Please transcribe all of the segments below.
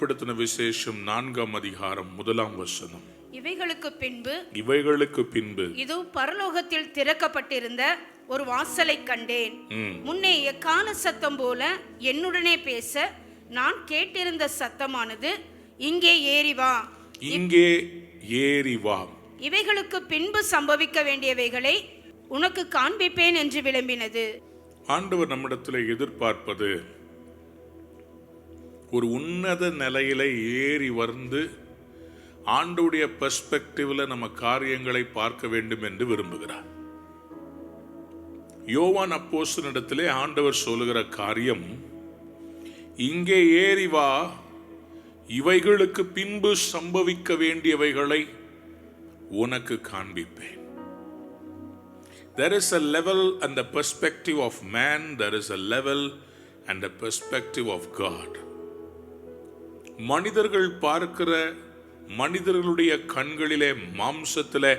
வெளிப்படுத்தின விசேஷம் 4ஆம் அதிகாரம் 1ஆம் வசனம். இவைகளுக்கு பின்பு இதோ பரலோகத்தில் திறக்கப்பட்டிருந்த ஒரு வாசலை கண்டேன். முன்னே எக்கான சத்தம் போல என்னுடனே பேச நான் கேட்டிருந்த சத்தமானது, இங்கே ஏறி வா, இங்கே ஏறி வா, இவைகளுக்கு பின்பு சம்பவிக்க வேண்டியவைகளை உனக்கு காண்பிப்பேன் என்று விளம்பினது. ஆண்டவர் நம்மிடத்தில் எதிர்பார்ப்பது ஒரு உன்னத நிலையில ஏறி வந்து ஆண்டவருடைய பெர்ஸ்பெக்டிவ்ல நம்ம காரியங்களை பார்க்க வேண்டும் என்று விரும்புகிறார். யோவான் அப்போஸ்தலனிடத்திலே ஆண்டவர் சொல்லுகிற காரியம், இங்கே ஏறி வா, இவைகளுக்கு பின்பு சம்பவிக்க வேண்டியவைகளை உனக்கு காண்பிப்பேன். There is a level and the perspective of man, there is a level and the perspective of God. மனிதர்கள் பார்க்கிற, மனிதர்களுடைய கண்களிலே மாம்சத்திலே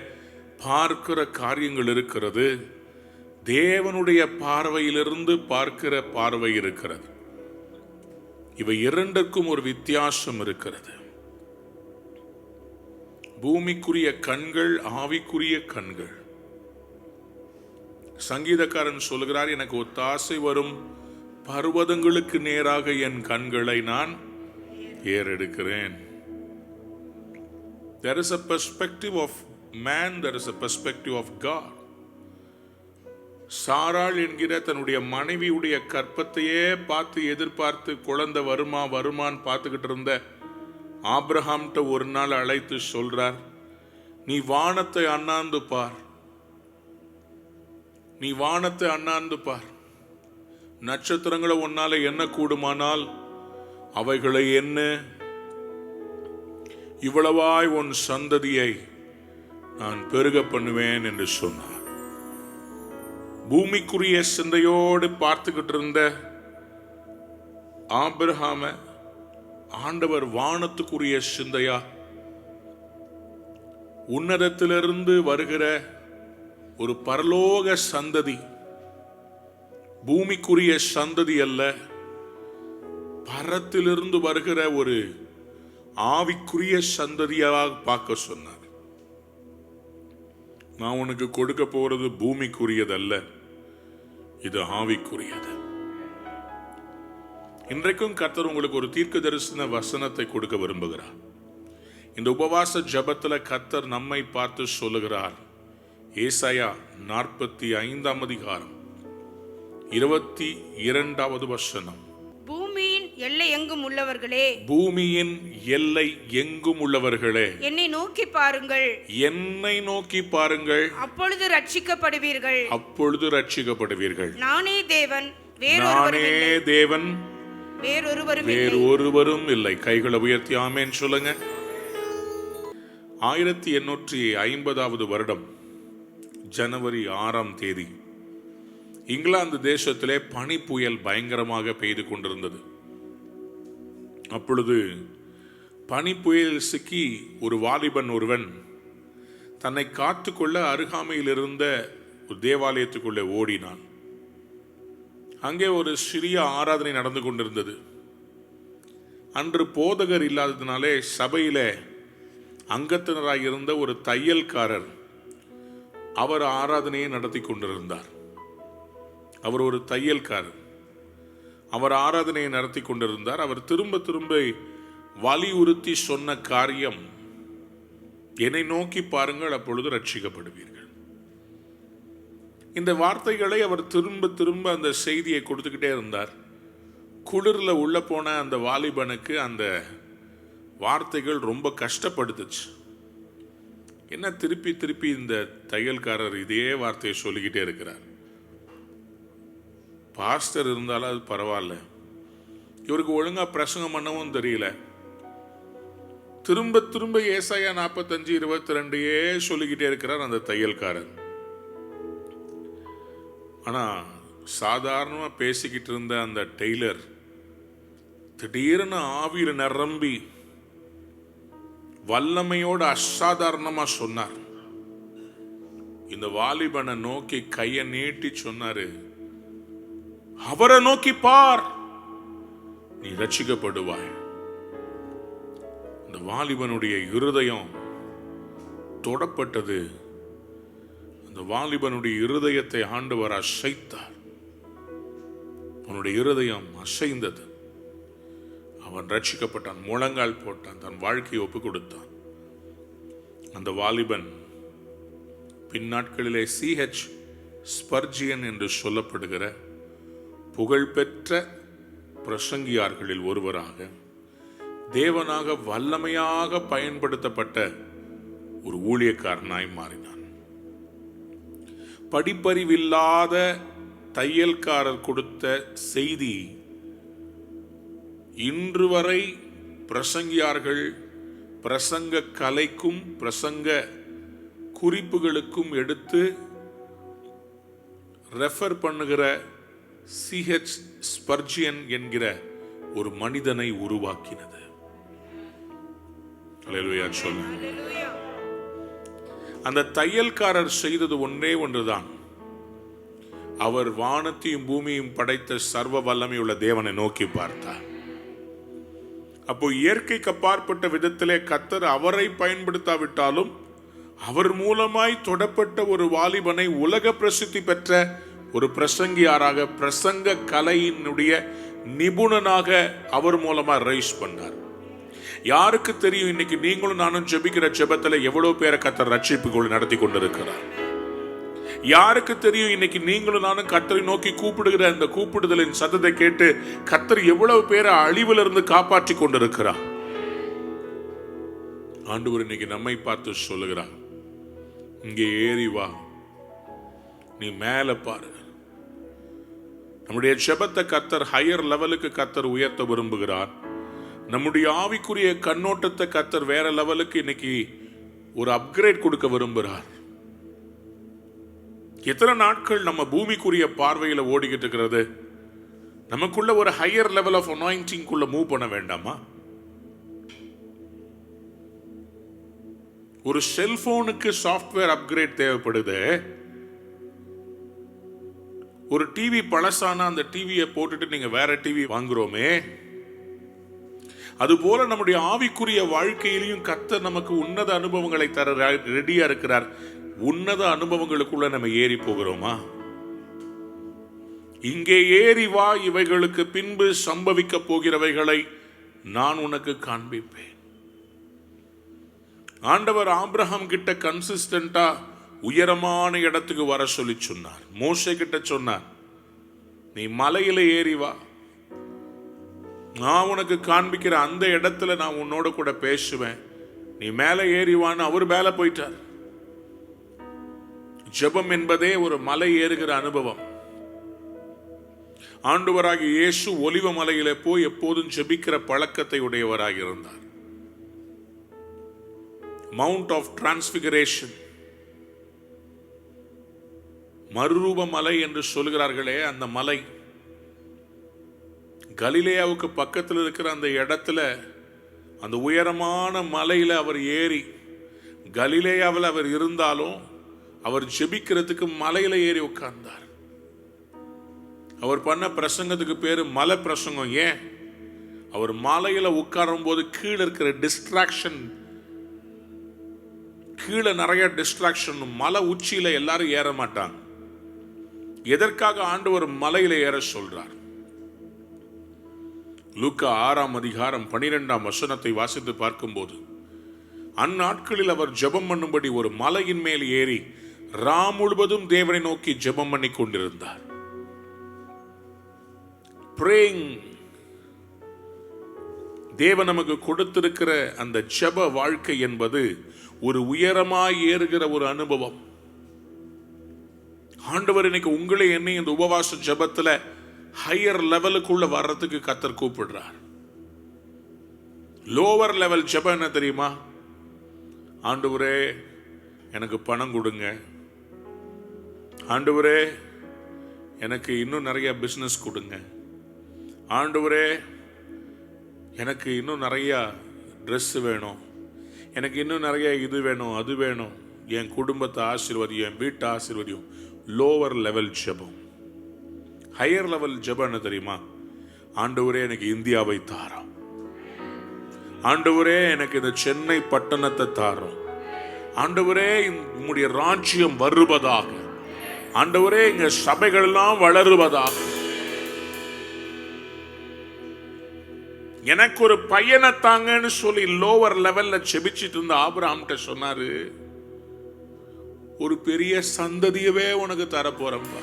பார்க்கிற காரியங்கள் இருக்கிறது, தேவனுடைய பார்வையிலிருந்து பார்க்கிற பார்வை இருக்கிறது. இவை இரண்டுக்கும் ஒரு வித்தியாசம் இருக்கிறது. பூமிக்குரிய கண்கள், ஆவிக்குரிய கண்கள். சங்கீதக்காரன் சொல்கிறார், எனக்கு ஒத்தாசை வரும் பர்வதங்களுக்கு நேராக என் கண்களை நான் ஏறெடுக்கிறேன். There is a perspective of man, there is a perspective of God. சாராள் என்கிற தன்னுடைய மனைவியுடைய கற்பத்தையே பார்த்து எதிர்பார்த்து குழந்தை வருமான்னு பார்த்துக்கிட்டு இருந்த ஆபிரகாம்கிட்ட ஒரு நாள் அழைத்து சொல்றார், நீ வானத்தை அண்ணாந்து பார், நீ வானத்தை அண்ணாந்து பார், நட்சத்திரங்களை உன்னால என்ன கூடுமானால் அவைகளை என்ன, இவ்வளவாய் உன் சந்ததியை நான் பெருக பண்ணுவேன் என்று சொன்னார். பூமிக்குரிய சிந்தையோடு பார்த்துக்கிட்டு இருந்த ஆபிரகாம ஆண்டவர் வானத்துக்குரிய சிந்தையா, உன்னதத்திலிருந்து வருகிற ஒரு பரலோக சந்ததி, பூமிக்குரிய சந்ததி அல்ல, பரத்திலிருந்து வருகிற ஒரு ஆவிக்குரிய சந்ததியாக பார்க்க சொன்னார். நான் உனக்கு கொடுக்க போறது பூமிக்குரியதல்ல, இது ஆவிக்குரியது. இன்றைக்கும் கர்த்தர் உங்களுக்கு ஒரு தீர்க்க தரிசன வசனத்தை கொடுக்க விரும்புகிறார். இந்த உபவாச ஜபத்துல கர்த்தர் நம்மை பார்த்து சொல்லுகிறார். ஏசாயா 45ஆம் அதிகாரம் 22வது வசனம். பூமியின் எல்லை எங்கும் உள்ளவர்களே, பூமியின் எல்லை எங்கும் உள்ளவர்களே, என்னை நோக்கி பாருங்கள், என்னை நோக்கி பாருங்கள், அப்பொழுது ரட்சிக்கப்படுவீர்கள், அப்பொழுது ரட்சிக்கப்படுவீர்கள். நானே தேவன், வேறொருவரும் இல்லை. கைகளை உயர்த்தி ஆமென் சொல்லுங்க. 1850வது வருடம் ஜனவரி 6ஆம் தேதி இங்கிலாந்து தேசத்திலே பனி புயல் பயங்கரமாக பெய்து கொண்டிருந்தது. அப்பொழுது பனி புயல் சிக்கி ஒரு வாலிபன் ஒருவன் தன்னை காத்துக்கொள்ள அருகாமையில் இருந்த ஒரு தேவாலயத்துக்குள்ளே ஓடினான். அங்கே ஒரு சிறிய ஆராதனை நடந்து கொண்டிருந்தது. அன்று போதகர் இல்லாததினாலே சபையிலே அங்கத்தினராக இருந்த ஒரு தையல்காரர் அவர் ஆராதனையை நடத்தி கொண்டிருந்தார். அவர் ஒரு தையல்காரர், அவர் ஆராதனையை நடத்தி கொண்டிருந்தார். அவர் திரும்ப திரும்ப வலியுறுத்தி சொன்ன காரியம், என்னை நோக்கி பாருங்கள், அப்பொழுது ரட்சிக்கப்படுவீர்கள். இந்த வார்த்தைகளை அவர் திரும்ப திரும்ப அந்த செய்தியை கொடுத்துக்கிட்டே இருந்தார். குளிர்ல உள்ள போன அந்த வாலிபனுக்கு அந்த வார்த்தைகள் ரொம்ப கஷ்டப்படுத்துச்சு. என்ன திருப்பி திருப்பி இந்த தையல்காரர் இதே வார்த்தையை சொல்லிக்கிட்டே இருக்கிறார். பாஸ்டர் இருந்தாலும் அது பரவாயில்ல, இவருக்கு ஒழுங்கா பிரசங்கம் பண்ணவும் தெரியல. திரும்ப திரும்ப ஏசாயா 45:22 சொல்லிக்கிட்டே இருக்கிறார் அந்த தையல்காரர். ஆனா சாதாரணமா பேசிக்கிட்டு இருந்த அந்த டெய்லர் திடீர்னு ஆவியில நிரம்பி வல்லமையோட அசாதாரணமா சொன்னார். இந்த வாலிபனை நோக்கி கையை நீட்டி சொன்னாரு, அவரை நோக்கி பார், நீ ரட்சிக்கப்படுவாய். இந்த வாலிபனுடைய இருதயம் தொடப்பட்டது. அந்த வாலிபனுடைய இருதயத்தை ஆண்டவர் அசைத்தார். அவனுடைய இருதயம் அசைந்தது. அவன் ரட்சிக்கப்பட்டான், முழங்கால் போட்டான், தன் வாழ்க்கையை ஒப்பு கொடுத்தான். அந்த வாலிபன் பின்னாட்களிலே C.H. ஸ்பர்ஜியன் என்று சொல்லப்படுகிற புகழ்பெற்ற பிரசங்கியார்களில் ஒருவராக, தேவனாக வல்லமையாக பயன்படுத்தப்பட்ட ஒரு ஊழியக்காரனாய் மாறினான். படிப்பறிவில்லாத தையல்காரர் கொடுத்த செய்தி இன்று வரை பிரசங்கியார்கள் பிரசங்க கலைக்கும் பிரசங்க குறிப்புகளுக்கும் எடுத்து ரெஃபர் பண்ணுகிற C.H. ஸ்பர்ஜியன் என்கிற ஒரு மனிதனை உருவாக்கினது. அல்லேலூயா சொல்லு. அந்த தையல்காரர் செய்தது ஒன்றே ஒன்றுதான். அவர் வானத்தையும் பூமியும் படைத்த சர்வ வல்லமையுள்ள தேவனை நோக்கி பார்த்தார். அப்போ இயற்கைக்கு அப்பாற்பட்ட விதத்திலே கர்த்தர் அவரை பயன்படுத்தாவிட்டாலும் அவர் மூலமாய் தொடப்பட்ட ஒரு வாலிபனை உலக பிரசித்தி பெற்ற ஒரு பிரசங்கியாராக, பிரசங்க கலையினுடைய நிபுணனாக அவர் மூலமா ரைஸ் பண்ணார். யாருக்கு தெரியும் இன்னைக்கு நீங்களும் நானும் ஜெபிக்கிற ஜெபத்துல எவ்வளவு பேரை கர்த்தர் ரட்சிப்புக்குள் நடத்தி கொண்டிருக்கிறார். யாருக்கு தெரியும் இன்னைக்கு நீங்களும் நானும் கர்த்தரை நோக்கி கூப்பிடுகிற அந்த கூப்பிடுதலின் சத்தத்தை கேட்டு கர்த்தர் எவ்வளவு பேரை அழிவிலிருந்து காப்பாற்றி கொண்டிருக்கிறார். ஆண்டவர் இன்னைக்கு நம்மை பார்த்து சொல்லுகிறார், இங்கே ஏறி வா, நீ மேல பாரு. நம்முடைய ஜெபத்தை கர்த்தர் ஹையர் லெவலுக்கு கர்த்தர் உயர்த்த விரும்புகிறார். நம்முடைய ஆவிக்குரிய கண்ணோட்டத்தை கர்த்தர் வேற லெவலுக்கு இன்னைக்கு ஒரு அப்கிரேட் கொடுக்க விரும்புகிறார். எத்தனை நாட்கள் நம்ம பூமிக்குரிய பார்வையில ஓடிக்கிட்டு இருக்கிறது? நமக்குள்ள ஒரு ஹையர் லெவல் ஆஃப் அனாயிண்டிங் குள்ள மூவ் பண்ண வேண்டாமா? ஒரு செல்போனுக்கு சாஃப்ட்வேர் அப்கிரேட் தேவைப்படுது. ஒரு டிவி பழசானா அந்த டிவியை போட்டுட்டு நீங்க வேற டிவி வாங்குறோமே, அதுபோல நம்முடைய ஆவிக்குரிய வாழ்க்கையிலையும் கர்த்தர் நமக்கு உன்னத அனுபவங்களை தர ரெடியா இருக்கிறார். உன்னத அனுபவங்களுக்குள்ள நம்ம ஏறி போகிறோமா? இங்கே ஏறி வா, இவைகளுக்கு பின்பு சம்பவிக்க போகிறவைகளை நான் உனக்கு காண்பிப்பேன். ஆண்டவர் ஆபிரகாம் கிட்ட கன்சிஸ்டன்டா உயரமான இடத்துக்கு வர சொல்லி சொன்னார். மோசே கிட்ட சொன்னார், நீ மலையில ஏறி வா, நான் உனக்கு காண்பிக்கிற அந்த இடத்துல நான் உன்னோட கூட பேசுவேன், நீ மேல ஏறிவான்னு அவர் மேல போயிட்டார். ஜெபம் என்பதே ஒரு மலை ஏறுகிற அனுபவம். ஆண்டவராகிய இயேசு ஒலிவ மலையில போய் எப்போதும் ஜெபிக்கிற பழக்கத்தை உடையவராக இருந்தார். மவுண்ட் ஆஃப் டிரான்ஸ்பிகரேஷன், மறுரூப மலை என்று சொல்கிறார்களே, அந்த மலை கலிலேயாவுக்கு பக்கத்தில் இருக்கிற அந்த இடத்துல, அந்த உயரமான மலையில அவர் ஏறி, கலிலேயாவில் அவர் இருந்தாலும் அவர் ஜெபிக்கிறதுக்கு மலையில ஏறி உட்கார்ந்தார். அவர் பண்ண பிரசங்கத்துக்கு பேரு மலை பிரசங்கம். ஏன்? அவர் மலையில உட்காரும் போது கீழே இருக்கிற டிஸ்ட்ராக்ஷன், கீழே நிறைய டிஸ்ட்ராக்ஷன். மலை உச்சியில எல்லாரும் ஏற மாட்டாங்க. எதற்காக ஆண்டவர் மலையில ஏற சொல்றார்? லூக்கா 6ஆம் அதிகாரம் 12ஆம் வசனத்தை வாசித்து பார்க்கும்போது, அந்நாட்களில் அவர் ஜெபம் பண்ணும்படி ஒரு மலையின் மேல் ஏறி ராம் முழுவதும் தேவனை நோக்கி ஜெபம் பண்ணி கொண்டிருந்தார். பிரேயிங், தேவன் நமக்கு கொடுத்திருக்கிற அந்த ஜெப வாழ்க்கை என்பது ஒரு உயரமாய் ஏறுகிற ஒரு அனுபவம். ஆண்டவர் இன்னைக்கு உங்களை என்னை இந்த உபவாச ஜெபத்துல ஹையர் லெவலுக்குள்ள வர்றதுக்கு கர்த்தர் கூப்பிடுறார். லோவர் லெவல் ஜெபம் என்ன தெரியுமா? ஆண்டவரே எனக்கு பணம் கொடுங்க, ஆண்டவரே எனக்கு இன்னும் நிறைய பிசினஸ் கொடுங்க, ஆண்டவரே எனக்கு இன்னும் நிறைய ட்ரெஸ் வேணும், எனக்கு இன்னும் நிறைய இது வேணும் அது வேணும், என் குடும்பத்தை ஆசீர்வதியும், என் வீட்டை ஆசீர்வதியும். லோவர் லெவல் ஜெபம். ஹையர் லெவல் ஜெபம் என்ன தெரியுமா? ஆண்டவரே எனக்கு இந்தியாவை தாரம், ஆண்டவரே எனக்கு இந்த சென்னை பட்டணத்தை தாரும். ஆண்டவரே உம்முடைய ராஜ்யம் வருவதாக. ஆண்டவரே இங்க சபைகள் எல்லாம் வளருவதாக. எனக்கு ஒரு பையனை தாங்கன்னு சொல்லி லோவர் லெவல்ல செபிச்சிட்டு இருந்த ஆபிரகாம்கிட்ட சொன்னாரு, ஒரு பெரிய சந்ததியவே உனக்கு தரப்போறப்பா.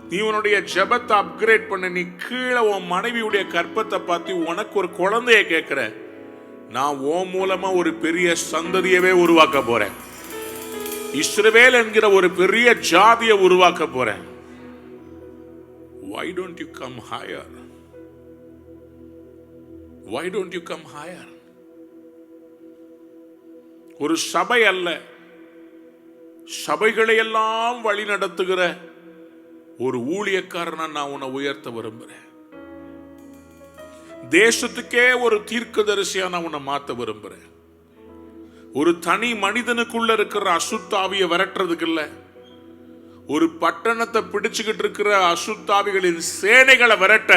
நீ உன்னுடைய ஜெபத்தை அப்கிரேட் பண்ண, நீ கீழே உன் மனைவியுடைய கற்பத்தை பார்த்து உனக்கு ஒரு குழந்தைய கேட்கிற, நான் உன் மூலமா ஒரு பெரிய சந்ததியவே உருவாக்க போறேன். இஸ்ரவேல் என்கிற ஒரு பெரிய ஜாதியை உருவாக்க போறேன். Why don't you come higher? Why don't you come higher? ஒரு சபை அல்ல, சபைகளை எல்லாம் வழி நடத்துகிற ஒரு ஊழியக்காரனா நான் உன்னை உயர்த்த விரும்புறேன். தேசத்துக்கே ஒரு தீர்க்கதரிசியா நான் உன்னை மாத்த விரும்புறேன். ஒரு தனி மனிதனுக்குள்ள இருக்கிற அசுத்தாவியை விரட்டுறதுக்கு இல்ல, ஒரு பட்டணத்தை பிடிச்சுக்கிட்டு இருக்கிற அசுத்தாவிகளின் சேனைகளை விரட்ட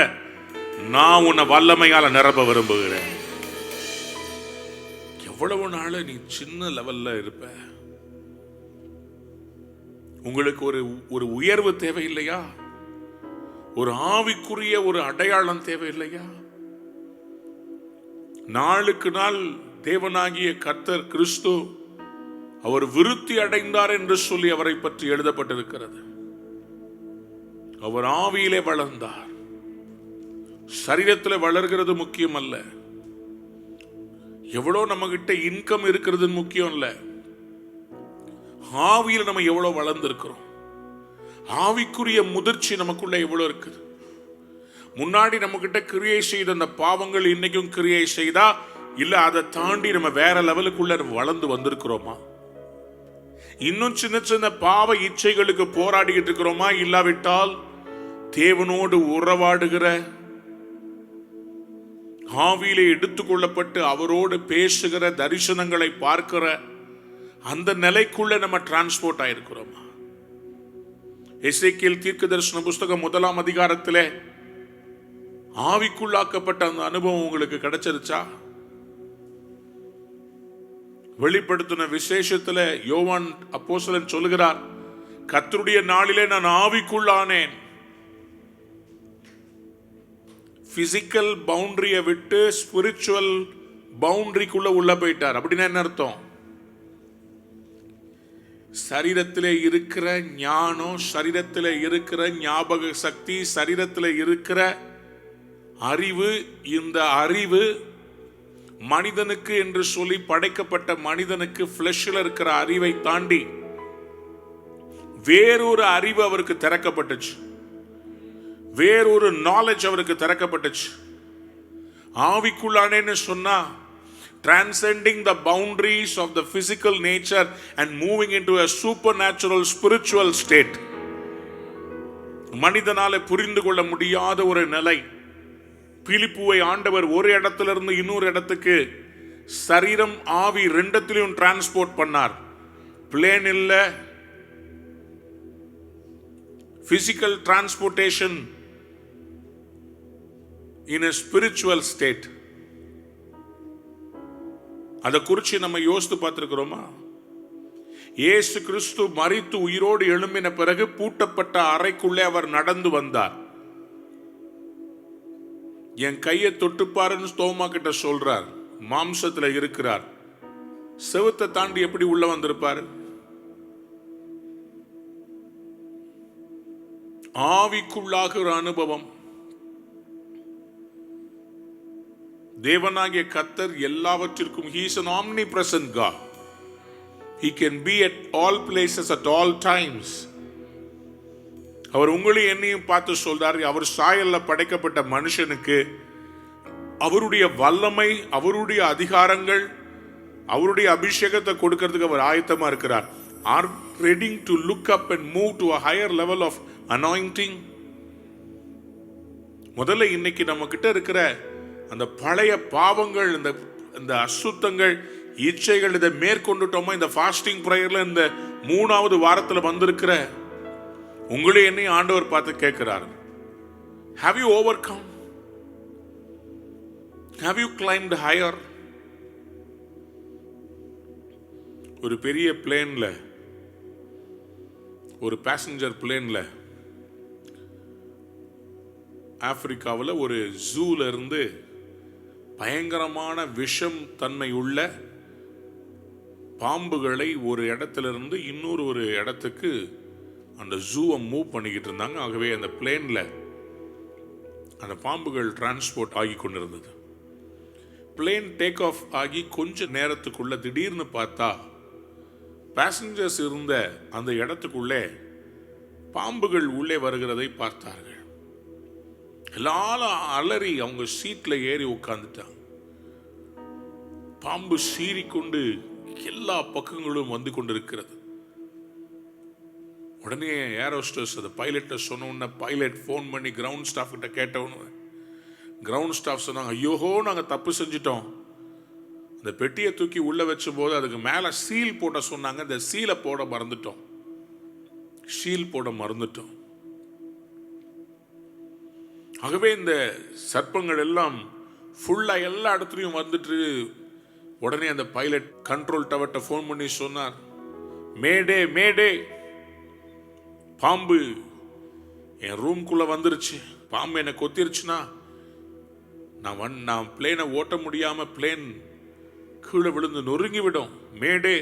நான் உன்னை வல்லமையால நிரப்ப விரும்புகிறேன். எவ்வளவு நாள் நீ சின்ன லெவல்ல இருப்ப? உங்களுக்கு ஒரு உயர்வு தேவையில்லையா? ஒரு ஆவிக்குரிய ஒரு அடையாளம் தேவையில்லையா? நாளுக்கு நாள் தேவனாகிய கர்த்தர் கிறிஸ்து அவர் விருத்தி அடைந்தார் என்று சொல்லி அவரை பற்றி எழுதப்பட்டிருக்கிறது. அவர் ஆவியிலே வளர்ந்தார். சரீரத்தில் வளர்கிறது முக்கியம் அல்ல, எவ்வளோ நம்ம கிட்ட இன்கம் இருக்கிறது முக்கியம் இல்ல, ஆவியில் நம்ம எவ்வளவு வளர்ந்திருக்கிறோம், ஆவிக்குரிய முதிர்ச்சி நமக்குள்ள எவ்வளவு இருக்குது. முன்னாடி நம்ம கிட்ட கிரியை செய்த அந்த பாவங்கள் இன்னைக்கும் கிரியை செய்தா இல்ல அதை தாண்டி நம்ம வேற லெவலுக்குள்ள வளர்ந்து வந்திருக்கிறோமா? இன்னும் சின்ன சின்ன பாவ இச்சைகளுக்கு போராடிக்கிட்டு இருக்கிறோமா? இல்லாவிட்டால் தேவனோடு உறவாடுகிற, ஆவியிலே எடுத்துக்கொள்ளப்பட்டு அவரோடு பேசுகிற, தரிசனங்களை பார்க்கிற அந்த நிலைக்குள்ள நம்ம டிரான்ஸ்போர்ட் ஆயிருக்கிறோமா? எசேக்கியேல் தீர்க்கதரிசன புஸ்தகம் 1ஆம் அதிகாரத்திலே ஆவிக்குள்ளாக்கப்பட்ட அந்த அனுபவம் உங்களுக்கு கிடைச்சிருச்சா? வெளிப்படுத்தின விசேஷத்துல யோவான் அப்போஸ்தலன் சொல்லுகிறார், கர்த்தருடைய நாளிலே நான் ஆவிக்குள்ளானேன். பிசிக்கல் பவுண்டரியை விட்டு ஸ்பிரிச்சுவல் பவுண்டரிக்குள்ள உள்ள போயிட்டார். அப்படின்னா என்ன அர்த்தம்? சரீரத்திலே இருக்கிற ஞானம், சரீரத்திலே இருக்கிற ஞாபக சக்தி, சரீரத்திலே இருக்கிற அறிவு, இந்த அறிவு மனிதனுக்கு என்று சொல்லி படைக்கப்பட்ட மனிதனுக்கு பிளஷ்ல இருக்கிற அறிவை தாண்டி வேறொரு அறிவு அவருக்கு திறக்கப்பட்டுச்சு, வேறொரு நாலேஜ் அவருக்கு திறக்கப்பட்டுச்சு. ஆவிக்குள்ளானேன்னு சொன்னா transcending the boundaries of the physical nature and moving into a supernatural spiritual state. மனிதனால புரிந்து கொள்ள முடியாத ஒரு நிலை. பிலிப்புவை ஆண்டவர் ஒரு இடத்திலிருந்து இன்னொரு இடத்துக்கு சரீரம் ஆவி ரெண்டத்திலையும் டிரான்ஸ்போர்ட் பண்ணார். பிளேன் இல்ல, physical transportation in a spiritual state. அதை குறித்து நம்ம யோசித்து பார்த்திருக்கிறோமா? இயேசு கிறிஸ்து மரித்து உயிரோடு எழும்பின பிறகு பூட்டப்பட்ட அறைக்குள்ளே அவர் நடந்து வந்தார். என் கையை தொட்டுப்பாருன்னு தோமா கிட்ட சொல்றார். மாம்சத்துல இருக்கிறார். செவுத்தை தாண்டி எப்படி உள்ள வந்திருப்பாரு? ஆவிக்குள்ளாகிற அனுபவம். தேவனாகிய கர்த்தர் எல்லாவற்றிற்கும் he is an omnipresent God. He can be at all places at all times. அவர் உங்களையும் என்னையும் பார்த்து சொல்றாரு, அவர் சாயல்ல படைக்கப்பட்ட மனுஷனுக்கு அவருடைய வல்லமை, அவருடைய அதிகாரங்கள், அவருடைய அபிஷேகத்தை கொடுக்கிறதுக்கு அவர் ஆயத்தமா இருக்கிறார். Are ready to look up and move to a higher level of anointing. முதல்ல இன்னைக்கு நம்ம கிட்ட இருக்கிற அந்த பழைய பாவங்கள், இந்த அசுத்தங்கள், இச்சைகள், இதை மேற்கொண்டுட்டோமா? இந்த ஃபாஸ்டிங் பிரேயர்ல இந்த 3ஆவது வாரத்துல வந்திருக்கிற உங்களே என்னையும் ஆண்டவர் பார்த்து கேட்கிறார், have you overcome? Have you climbed higher? ஒரு பெரிய பிளேன்ல, ஒரு பேசஞ்சர் பிளேன்ல ஆப்பிரிக்காவில் ஒரு ஜூல இருந்து பயங்கரமான விஷம் தன்மை உள்ள பாம்புகளை ஒரு இடத்திலிருந்து இன்னொரு ஒரு இடத்துக்கு அந்த ஜூவை மூவ் பண்ணிக்கிட்டு இருந்தாங்க. ஆகவே அந்த பிளேன்ல அந்த பாம்புகள் டிரான்ஸ்போர்ட் ஆகி கொண்டிருந்தது. பிளேன் டேக் ஆஃப் ஆகி கொஞ்ச நேரத்துக்குள்ள திடீர்னு பார்த்தா பேசஞ்சர்ஸ் இருந்த அந்த இடத்துக்குள்ளே பாம்புகள் உள்ளே வருகிறதை பார்த்தார்கள். எல்லாரும் அலறி அவங்க சீட்ல ஏறி உட்கார்ந்துட்டாங்க. பாம்பு சீறிக்கொண்டு எல்லா பக்கங்களும் வந்து கொண்டிருக்கிறது. உடனே ஏரோஸ்டர்ஸ் அந்த பைலட்டை சொன்ன உடனே பைலட் ஃபோன் பண்ணி கிரவுண்ட் ஸ்டாஃப் கிட்ட கேட்டவனு, கிரவுண்ட் ஸ்டாஃப் சொன்னாங்க, ஐயோஹோ நாங்கள் தப்பு செஞ்சிட்டோம். அந்த பெட்டியை தூக்கி உள்ள வச்ச போது அதுக்கு மேலே சீல் போட சொன்னாங்க. இந்த சீலை போட மறந்துட்டோம். ஷீல் போட மறந்துட்டோம். ஆகவே இந்த சர்ப்பங்கள் எல்லாம் ஃபுல்லா எல்லா இடத்துலையும் வந்துட்டு உடனே அந்த பைலட் கண்ட்ரோல் டவர்ட்ட ஃபோன் பண்ணி சொன்னார், மேடே மேடே, பாம்பு என் ரூம்குள்ள வந்துருச்சு. பாம்பு என்னை கொத்திருச்சுன்னா நான் பிளேனை ஓட்ட முடியாம பிளேன் கீழே விழுந்து நொறுங்கி விடும். மேடே.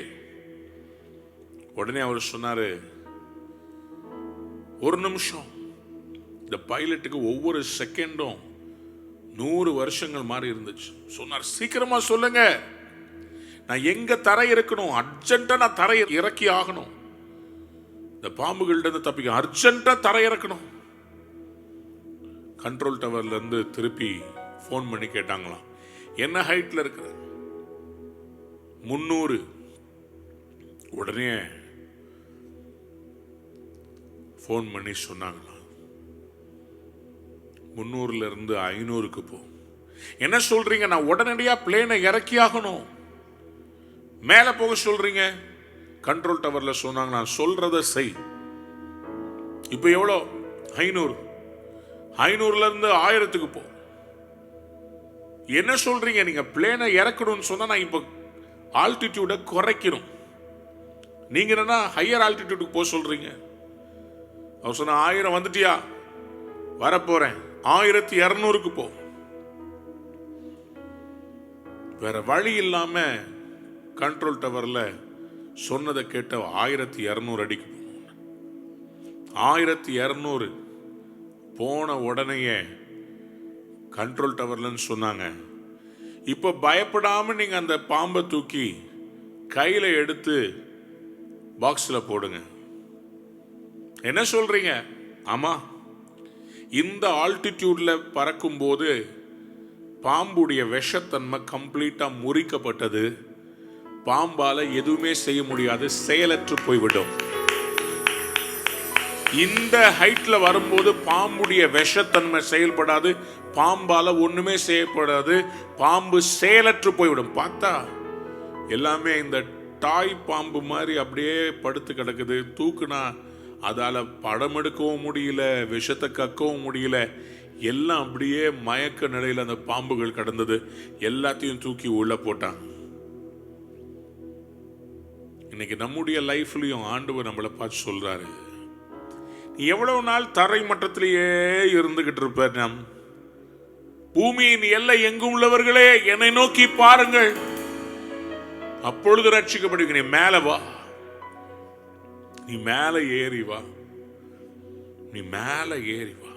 உடனே அவர் சொன்னாரு, ஒரு நிமிஷம். இந்த பைலட்டுக்கு ஒவ்வொரு செகண்டும் 100 வருஷங்கள் மாதிரி இருந்துச்சு. சொன்னார், சீக்கிரமா சொல்லுங்க, நான் எங்க தரை இருக்கணும், அர்ஜென்ட்டா நான் தரை இறக்கி ஆகணும். இந்த பாம்புகள்ட்ட தப்பிக்க அர்ஜென்ட்டா தரை இறக்கணும். கண்ட்ரோல் டவர்ல இருந்து திருப்பி போன் பண்ணி கேட்டாங்களாம், என்ன ஹைட்ல இருக்கிற? 300. உடனே போன் பண்ணி சொன்னாங்களாம், 300ல இருந்து 500க்கு போ. என்ன சொல்றீங்க? நான் உடனடியா பிளேனை இறக்கி ஆகணும். மேல போக சொல்றீங்க. கண்ட்ரோல் டவர்ல சொன்னாங்க, நான் சொல்றத செய். இப்ப எவ்வளோ? 500. 500ல இருந்து 1000க்கு போ. என்ன சொல்றீங்க? நீங்க பிளேனை இறக்கணும்னு சொன்னா நான் இப்ப ஆல்டிடியூட குறைக்கணும். நீங்க என்ன ஹையர் ஆல்டிடியூடுக்கு போக சொல்றீங்க? அவர் சொன்ன, 1000 வந்துட்டியா? வரப்போறேன். 1200க்கு போ. வேற வழி இல்லாம கண்ட்ரோல் டவர்ல சொன்னதை கேட்ட 1200 அடிக்கு போகணும். 1200 போன உடனேயே கண்ட்ரோல் டவர்லன்னு சொன்னாங்க, இப்ப பயப்படாம நீங்க அந்த பாம்பை தூக்கி கையில எடுத்து பாக்ஸ்ல போடுங்க. என்ன சொல்றீங்க? ஆமா, இந்த ஆல்டிடியூட்ல பறக்கும் போது பாம்புடைய விஷத்தன்மை கம்ப்ளீட்டா முறிக்கப்பட்டது. பாம்பால எதுவுமே செய்ய முடியாது, செயலற்று போய்விடும். இந்த ஹைட்ல வரும்போது பாம்புடைய விஷத்தன்மை செயல்படாது, பாம்பால ஒண்ணுமே செய்யப்படாது, பாம்பு செயலற்று போய்விடும். பார்த்தா எல்லாமே இந்த டாய் பாம்பு மாதிரி அப்படியே படுத்து கிடக்குது. தூக்குனா அதால படம் எடுக்கவும் முடியல, விஷத்தை கக்கவும் முடியல. எல்லாம் அப்படியே மயக்க நிலையில் அந்த பாம்புகள் கடந்தது. எல்லாத்தையும் தூக்கி உள்ள போட்டான். இன்னைக்கு நம்முடைய லைஃப்லயும் ஆண்டவர் நம்மளை பார்த்து சொல்றாரு, நீ எவ்வளவு நாள் தரை மட்டத்திலேயே இருந்துகிட்டு இருப்ப? நம் பூமியின் எல்லை எங்கும் உள்ளவர்களே என்னை நோக்கி பாருங்கள், அப்பொழுது ரட்சிக்கப்படுவீங்க. நீ மேல வா, நீ மேல ஏறி வா, நீ மேல ஏறி வா.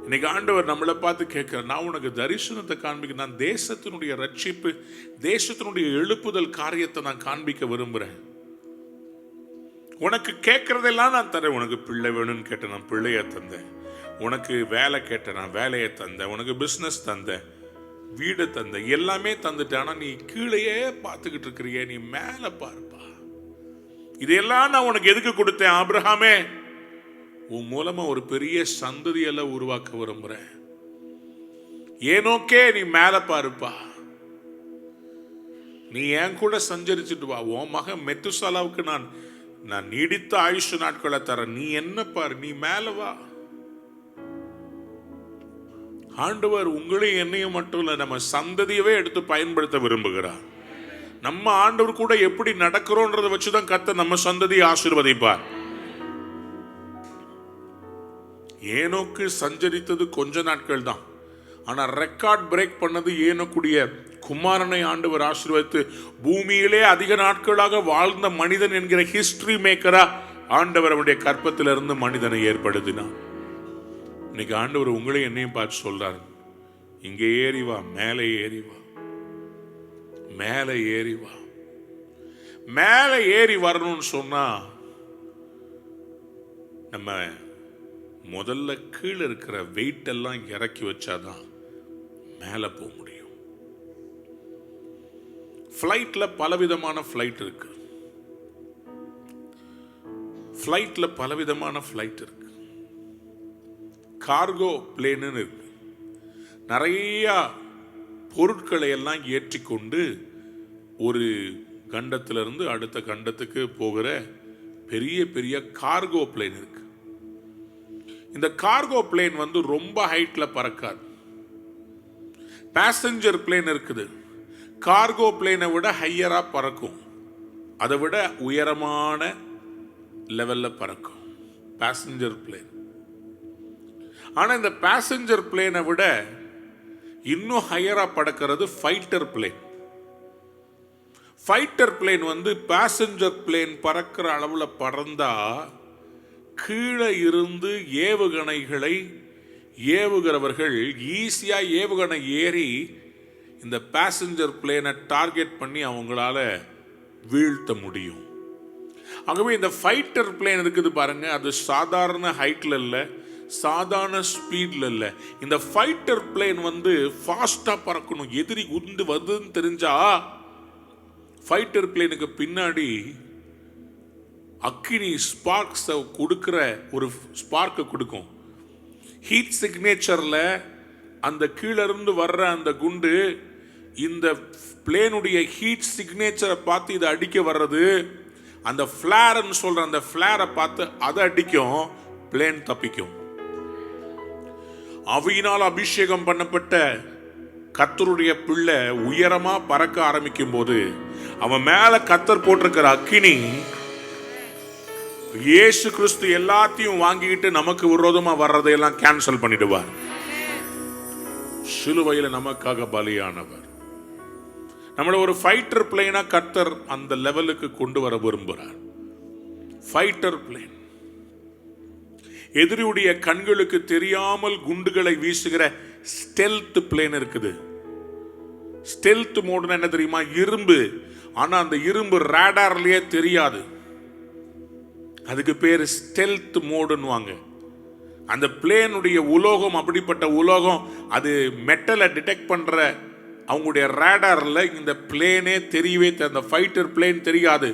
இன்னைக்கு ஆண்டவர் நம்மளை பார்த்து கேட்கிற, நான் உனக்கு தரிசனத்தை காண்பிக்க, நான் தேசத்தினுடைய ரட்சிப்பு, தேசத்தினுடைய எழுப்புதல் காரியத்தை நான் காண்பிக்க விரும்புறேன். உனக்கு கேட்கறதெல்லாம் நான் தரேன். உனக்கு பிள்ளை வேணும்னு கேட்டேன், நான் பிள்ளைய தந்தேன். உனக்கு வேலை கேட்டேன், நான் வேலையை தந்தேன். உனக்கு பிசினஸ் தந்தேன், வீடு தந்தேன், எல்லாமே தந்துட்டேன். ஆனா நீ கீழேயே பார்த்துக்கிட்டு இருக்கிறிய, நீ மேல பார்ப்பா. இதெல்லாம் நான் உனக்கு எதுக்கு கொடுத்தேன்? ஆபிரகாமே, உன் மூலமா ஒரு பெரிய சந்ததியெல்லாம் உருவாக்க விரும்புறேன். ஏனோக்கே நீ மேல பாருப்பா, நீ என் கூட சஞ்சரிச்சுட்டு வா. உன் மகன் மெத்துசாலாவுக்கு நான் நீடித்த ஆயுஷ நாட்களை தரேன். நீ என்ன பாரு, நீ மேல வா. ஆண்டவர் உங்களையும் என்னையும் மட்டும் இல்ல, நம்ம சந்ததியவே எடுத்து பயன்படுத்த விரும்புகிறார். நம்ம ஆண்டவர் கூட எப்படி நடக்கிறோன்றதை வச்சுதான் கர்த்தர் நம்ம சந்ததியை ஆசீர்வதிப்பார். ஏனோக்கு சஞ்சரித்தது கொஞ்ச நாட்கள் தான், ஆனா ரெக்கார்ட் பிரேக் பண்ணது ஏனோக்குடைய குமாரனை ஆண்டவர் ஆசீர்வதித்து பூமியிலே அதிக நாட்களாக வாழ்ந்த மனிதன் என்கிற ஹிஸ்டரி மேக்கரா ஆண்டவர் அவருடைய கற்பத்திலிருந்து மனிதனை ஏற்படுத்தினார். இன்னைக்கு ஆண்டவர் உங்களையும் என்னையும் பார்த்து சொல்றாரு, இங்கே ஏறி வா, மேலே ஏறி வா, மேலே ஏறி வா. மேலே ஏறி வரணும்னு சொன்னா நம்ம முதல்ல கீழே இருக்கிற வெயிட் எல்லாம் இறக்கி வச்சாதான் மேலே போக முடியும். ஃப்ளைட்ல பலவிதமான ஃப்ளைட் இருக்கு. ஃப்ளைட்ல பலவிதமான ஃப்ளைட் இருக்கு. கார்கோ பிளேன் இருக்கு. நிறைய பொருட்களை எல்லாம் ஏற்றிக்கொண்டு ஒரு கண்டத்திலிருந்து அடுத்த கண்டத்துக்கு போகிற பெரிய பெரிய கார்கோ பிளேன் இருக்கு. இந்த கார்கோ பிளேன் ரொம்ப ஹைட்ல பறக்காது. பேசஞ்சர் பிளேன் இருக்குது, கார்கோ பிளேனை விட ஹையரா பறக்கும், அதை விட உயரமான லெவல்ல பறக்கும் பேசஞ்சர் பிளேன். ஆனா இந்த பேசஞ்சர் பிளேனை விட இன்னும் ஹையரா பறக்கிறது fighter plane. Fighter plane passenger plane பறக்கிற அளவுல பறந்தா கீழே இருந்து ஏவுகணைகளை ஏவுகிறவர்கள் ஈஸியா ஏவுகணை ஏறி இந்த பேசஞ்சர் பிளேனை டார்கெட் பண்ணி அவங்களால வீழ்த்த முடியும். ஆகவே இந்த ஃபைட்டர் பிளேன் இருக்குது பாருங்க, அது சாதாரண ஹைட்ல இல்ல, சாதாரண ஸ்பீட்ல இல்ல. இந்த ஃபைட்டர் பிளேன் ஃபாஸ்டா பறக்கணும். எதிரி உந்து வருதுன்னு தெரிஞ்சா ஃபைட்டர் பிளேனுக்கு பின்னாடி அக்கினி ஸ்பார்க்ஸ் கொடுக்கிற ஒரு ஸ்பார்க்கை கொடுக்கும். ஹீட் சிக்னேச்சர்ல அந்த கீழே இருந்து வர்ற அந்த குண்டு இந்த பிளேனுடைய ஹீட் சிக்னேச்சரை பார்த்து இதை அடிக்க வர்றது. அந்த ஃபிளேர்னு சொல்ற அந்த ஃபிளேரை பார்த்து அதை அடிக்கும், பிளேன் தப்பிக்கும். அவையினால் அபிஷேகம் பண்ணப்பட்ட கர்த்தருடைய பிள்ளை உயரமா பறக்க ஆரம்பிக்கும் போது அவன் மேல கர்த்தர் போட்டிருக்கிற அக்கினி இயேசு கிறிஸ்து எல்லாத்தையும் வாங்கிக்கிட்டு நமக்கு விரோதமா வர்றதையெல்லாம் கேன்சல் பண்ணிடுவார். சிலுவையில நமக்காக பலியானவர். நம்மள ஒரு ஃபைட்டர் பிளேனா கர்த்தர் அந்த லெவலுக்கு கொண்டு வர விரும்புகிறார். ஃபைட்டர் பிளேன் எதிரியுடைய கண்களுக்கு தெரியாமல் குண்டுகளை வீசுகிற ஸ்டெல்த் பிளேன் இருக்குது. ஸ்டெல்த் மோடுனா என்ன தெரியுமா? இரும்பு. ஆனா அந்த இரும்பு ரேடார்லயே தெரியாது, அதுக்கு பேரு ஸ்டெல்த் மோடுன்னுவாங்க. அந்த பிளேனுடைய உலோகம் அப்படிப்பட்ட உலோகம், அது மெட்டலை டிடெக்ட் பண்ற அவங்களுடைய ரேடார்ல இந்த பிளேனே தெரியவே, அந்த ஃபைட்டர் பிளேன் தெரியாது.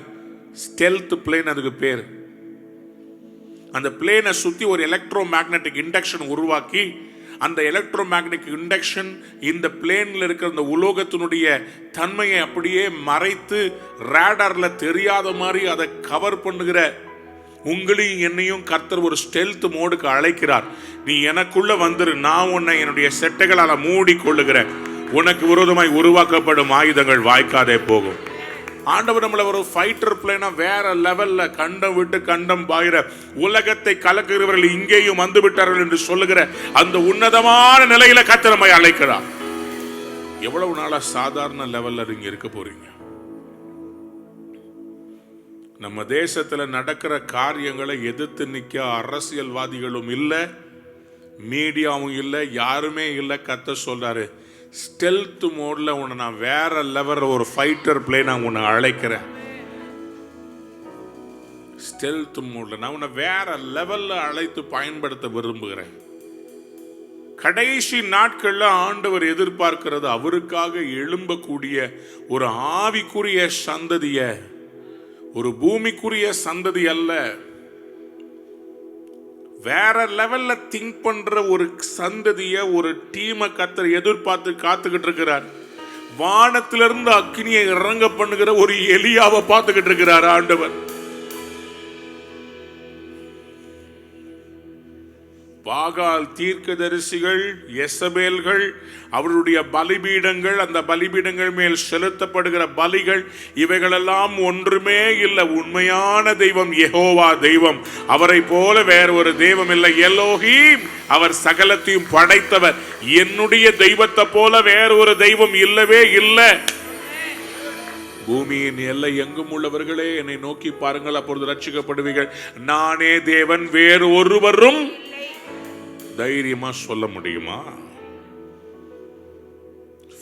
ஸ்டெல்த் பிளேன் அதுக்கு பேர். அந்த பிளேனை சுத்தி ஒரு எலக்ட்ரோ மேக்னெட்டிக் இண்டக்ஷன் உருவாக்கி அந்த எலக்ட்ரோ மேக்னெட்டிக் இண்டக்ஷன் இந்த பிளேன்ல இருக்கிற அந்த உலோகத்தினுடைய தன்மையை அப்படியே மறைத்து ரேடார்ல தெரியாத மாதிரி அதை கவர் பண்ணுகிற உங்களையும் என்னையும் கர்த்தர் ஒரு ஸ்டெல்த் மோடுக்கு அழைக்கிறார். நீ எனக்குள்ள வந்துரு, நான் உன்னை என்னுடைய செட்டைகளால் மூடி கொள்ளுகிறேன், உனக்கு விரோதமாய் உருவாக்கப்படும் ஆயுதங்கள் வாய்க்காதே போகும். ஆண்டவர் நம்மள ஒரு ஃபைட்டர் பிளேனா வேற லெவல்ல கண்டம் விட்டு கண்டம் பாயிர உலகத்தை கலக்குகிறவர்கள் இங்கேயும் வந்து விட்டார்கள் என்று சொல்லுகிற அந்த உன்னதமான நிலையில கர்த்தர் நம்மை அழைக்கிறார். எவ்வளவு நாளா சாதாரண லெவல்ல நீங்க இருக்க போறீங்க? நம்ம தேசத்துல நடக்கிற காரியங்களை எதிர்த்து நிக்க அரசியல்வாதிகளும் இல்லை, மீடியாவும் இல்லை, யாருமே இல்லை. கர்த்தர் சொல்றாரு, ஸ்டெல்த் மோட்ல உன்னை நான் வேற லெவல் ஒரு ஃபைட்டர் பிளேன் நான் உன்னை அழைக்கிறேன். ஸ்டெல்த் மோட்ல நான் உன்னை வேற லெவல்ல அழைத்து பயன்படுத்த விரும்புகிறேன். கடைசி நாட்கள்ல ஆண்டவர் எதிர்பார்க்கிறது அவருக்காக எழும்பக்கூடிய ஒரு ஆவிக்குரிய சந்ததிய, ஒரு பூமிக்குரிய சந்ததி அல்ல. வேற லெவல்ல திங்க் பண்ற ஒரு சந்ததிய, ஒரு டீமை கர்த்தர் எதிர்பார்த்து காத்துக்கிட்டு இருக்கிறார். வானத்திலிருந்து அக்கினியை இறங்க பண்ணுகிற ஒரு எலியாவை பார்த்துக்கிட்டு இருக்கிறார் ஆண்டவர். பாகால் தீர்க்கதரிசிகள், எசபேல்கள், அவருடைய பலிபீடங்கள், அந்த பலிபீடங்கள் மேல் செலுத்தப்படுகிற பலிகள், இவைகளெல்லாம் ஒன்றுமே இல்லை. உண்மையான தெய்வம் யெகோவா தெய்வம். அவரை போல வேற ஒரு தெய்வம் இல்லை. எலோஹீம், அவர் சகலத்தையும் படைத்தவர். என்னுடைய தெய்வத்தை போல வேற ஒரு தெய்வம் இல்லவே இல்லை. பூமியின் எல்லை எங்கும் உள்ளவர்களே என்னை நோக்கி பாருங்கள், அப்பொழுது ரட்சிக்கப்படுவீர்கள். நானே தேவன், வேறு ஒருவரும் தைரியமா சொல்ல முடியுமா?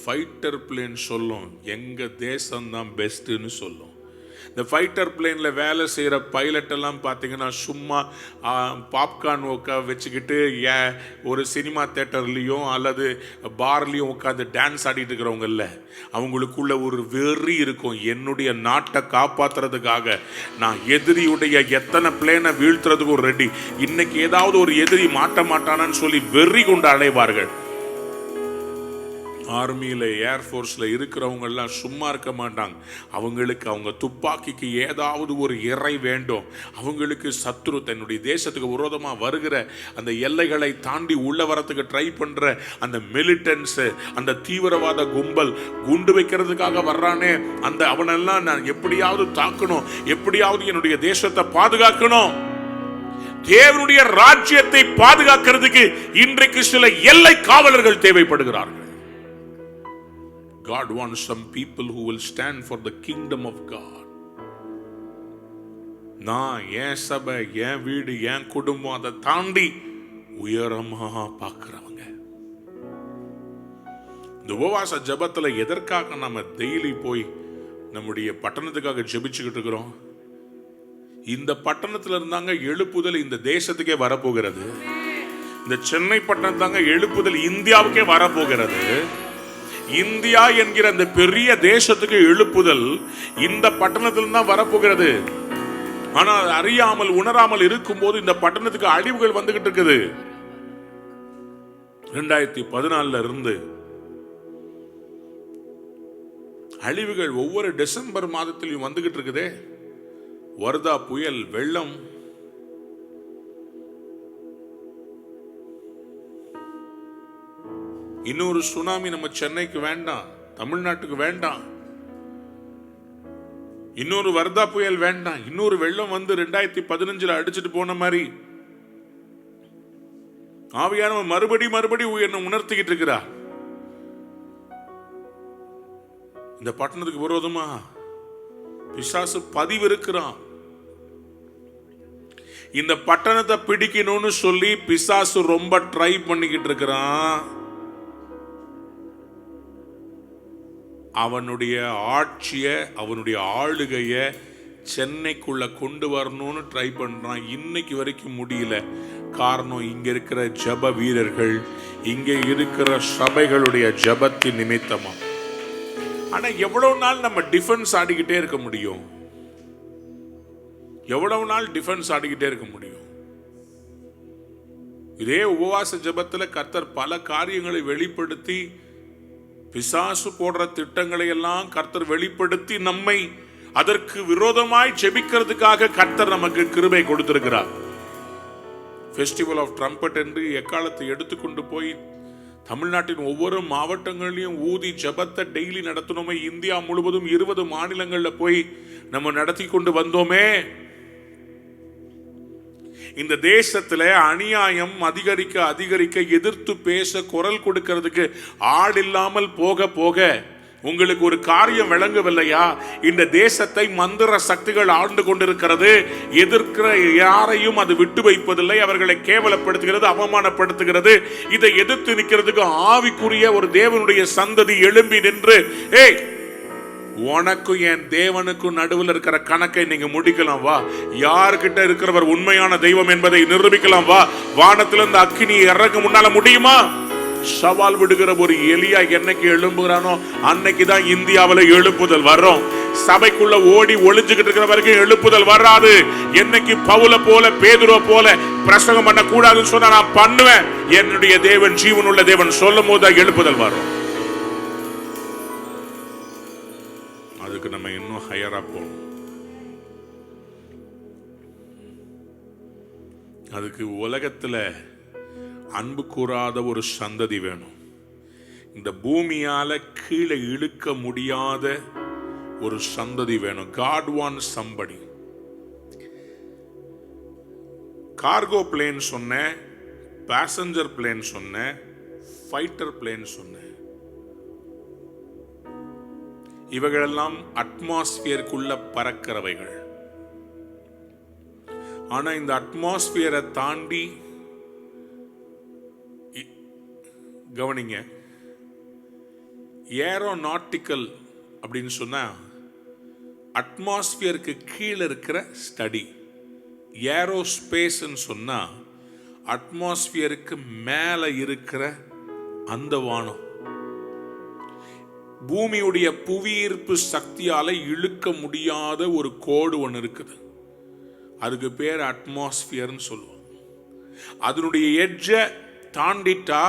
ஃபைட்டர் பிளேன் சொல்லும் எங்க தேசம் தான் பெஸ்ட்னு சொல்லும். இந்த ஃபைட்டர் பிளேன்ல வேலை செய்யற பைலட் எல்லாம் பார்த்தீங்கன்னா சும்மா பாப்கார்ன் வச்சுக்கிட்டு ஒரு சினிமா தியேட்டர்லயும் அல்லது பார்லயும் உட்காந்து டான்ஸ் ஆடிட்டு இருக்கிறவங்க இல்ல, அவங்களுக்குள்ள ஒரு வெறி இருக்கும். என்னுடைய நாட்டை காப்பாத்துறதுக்காக நான் எதிரியுடைய எத்தனை பிளேனை வீழ்த்துறதுக்கு ஒரு ரெடி. இன்னைக்கு ஏதாவது ஒரு எதிரி மாட்ட மாட்டானான்னு சொல்லி வெறி கொண்டு அலைவார்கள். ஆர்மியில், ஏர்ஃபோர்ஸில் இருக்கிறவங்க எல்லாம் சும்மா இருக்க மாட்டாங்க. அவங்களுக்கு அவங்க துப்பாக்கிக்கு ஏதாவது ஒரு இறை வேண்டும். அவங்களுக்கு சத்ரு தன்னுடைய தேசத்துக்கு விரோதமாக வருகிற அந்த எல்லைகளை தாண்டி உள்ள வரத்துக்கு ட்ரை பண்ணுற அந்த மிலிட்டன்ஸு, அந்த தீவிரவாத கும்பல், குண்டு வைக்கிறதுக்காக வர்றானே, அந்த அவனெல்லாம் நான் எப்படியாவது தாக்கணும், எப்படியாவது என்னுடைய தேசத்தை பாதுகாக்கணும். தேவனுடைய ராஜ்யத்தை பாதுகாக்கிறதுக்கு இன்றைக்கு சில எல்லை காவலர்கள் தேவைப்படுகிறார்கள். God wants some people who will stand for the kingdom of God. நான் என் சபை, என் வீடு, என் குடும்பம், அதை தாண்டி உயரமா பார்க்கிறவங்க. இந்த உபவாச ஜபத்துல எதற்காக நம்ம டெய்லி போய் நம்முடைய பட்டணத்துக்காக ஜெபிச்சுக்கிட்டு இருக்கிறோம்? இந்த பட்டணத்துல இருந்தாங்க எழுப்புதல் இந்த தேசத்துக்கே வரப்போகிறது. இந்த சென்னை பட்டணம் தாங்க எழுப்புதல் இந்தியாவுக்கே வரப்போகிறது. இந்தியா என்கிற அந்த பெரிய தேசத்துக்கு எழுப்புதல் இந்த பட்டணத்தில் தான் வரப்போகிறது. ஆனால் அறியாமல் உணராமல் இருக்கும் போது இந்த பட்டணத்துக்கு அழிவுகள் வந்துகிட்டு இருக்குது. 2014 இருந்து அழிவுகள் ஒவ்வொரு டிசம்பர் மாதத்திலும் வந்துகிட்டு இருக்குதே. வர்தா புயல், வெள்ளம், இன்னொரு சுனாமி நம்ம சென்னைக்கு வேண்டாம், தமிழ்நாட்டுக்கு வேண்டாம். இன்னொரு வர்தா புயல் வேண்டாம். இன்னொரு வெள்ளம் வந்து 2015 அடிச்சுட்டு போன மாதிரி ஆவியானவர் மறுபடி உணர்த்திக்கிட்டு இருக்கிறார். இந்த பட்டணத்துக்கு விரோதமா பிசாசு பதிவு இருக்கிறான். இந்த பட்டணத்தை பிடிக்கணும்னு சொல்லி பிசாசு ரொம்ப ட்ரை பண்ணிக்கிட்டு இருக்கிறான். அவனுடைய ஆட்சிய, அவனுடைய ஆளுகைய சென்னைக்குள்ள கொண்டு வரணும்னு ட்ரை பண்றான். இன்னைக்கு வரைக்கும் முடியல. காரணம், இங்க இருக்கிற ஜப வீரர்கள், இங்க இருக்கிற சபைகளுடைய ஜபத்தின் நிமித்தமா. ஆனா எவ்வளவு நாள் நம்ம டிஃபென்ஸ் ஆடிக்கிட்டே இருக்க முடியும்? எவ்வளவு நாள் டிஃபென்ஸ் ஆடிக்கிட்டே இருக்க முடியும்? இதே உபவாச ஜபத்துல கர்த்தர் பல காரியங்களை வெளிப்படுத்தி, பிசாசு போடுற திட்டங்களை எல்லாம் கர்த்தர் வெளிப்படுத்தி நம்மை அதற்கு விரோதமாய் ஜெபிக்கிறதுக்காக கர்த்தர் நமக்கு கிருபை கொடுத்திருக்கிறார். ஃபெஸ்டிவல் ஆஃப் ட்ரம்பட் என்று எக்காலத்தை எடுத்துக்கொண்டு போய் தமிழ்நாட்டின் ஒவ்வொரு மாவட்டங்களிலும் ஊதி ஜபத்தை டெய்லி நடத்தணுமே. இந்தியா முழுவதும் 20 மாநிலங்கள்ல போய் நம்ம நடத்தி கொண்டு வந்தோமே. இந்த தேசத்துல அநியாயம் அதிகரிக்க எதிர்த்து பேச குரல் கொடுக்கிறதுக்கு ஆள் இல்லாமல் போக போக உங்களுக்கு ஒரு காரியம் விளங்கவில்லையா? இந்த தேசத்தை மந்திர சக்திகள் ஆண்டு கொண்டிருக்கிறது. எதிர்க்கிற யாரையும் அது விட்டு வைப்பதில்லை. அவர்களை கேவலப்படுத்துகிறது, அவமானப்படுத்துகிறது. இதை எதிர்த்து நிற்கிறதுக்கு ஆவிக்குரிய ஒரு தேவனுடைய சந்ததி எழும்பி நின்று, ஏய், உனக்கும் என் தேவனுக்கும் நடுவில் இருக்கிற கணக்கை நீங்க முடிக்கலாம் வா. யாருக்கிட்ட இருக்கிறவர் உண்மையான தெய்வம் என்பதை நிரூபிக்கலாம் வா. வானத்திலிருந்து அக்கினி இறங்க முன்னால முடியுமா? சவால் விடுகிற ஒரு எலியா என்னைக்கு எழும்புகிறானோ அன்னைக்கு தான் இந்தியாவில் எழுப்புதல் வரும். சபைக்குள்ள ஓடி ஒளிஞ்சுக்கிட்டு இருக்கிற வரைக்கும் எழுப்புதல் வராது. என்னைக்கு பவுல போல பேதுருவ போல பிரசங்கம் பண்ண கூடாதுன்னு சொன்னா நான் பண்ணுவேன். என்னுடைய தேவன் ஜீவனுள்ள தேவன் சொல்லும் போது எழுப்புதல் வரும். அதுக்கு நம்ம இன்னும் ஹையரா போகணும். அதுக்கு உலகத்துல அன்பு கூறாத ஒரு சந்ததி வேணும். இந்த பூமியால கீழே இழுக்க முடியாத ஒரு சந்ததி வேணும். God wants somebody. Cargo plane சொன்னேன், பேசஞ்சர் பிளேன் சொன்னேன், ஃபைட்டர் பிளேன் சொன்னேன். இவைகளெல்லாம் அட்மாஸ்பியருக்குள்ள பறக்கிறவைகள். ஆனா இந்த அட்மாஸ்பியரை தாண்டி கவனிங்க, ஏரோநாட்டிக்கல் அப்படின்னு சொன்னா அட்மாஸ்பியருக்கு கீழே இருக்கிற ஸ்டடி. ஏரோஸ்பேஸ் சொன்னா அட்மாஸ்பியருக்கு மேல இருக்கிற அந்த வானம். பூமியுடைய புவியீர்ப்பு சக்தியால இழுக்க முடியாத ஒரு கோடு ஒன்று இருக்குது. அதுக்கு பேர் அட்மாஸ்பியர்னு சொல்லுவோம். அதனுடைய எட்ஜ தாண்டிட்டா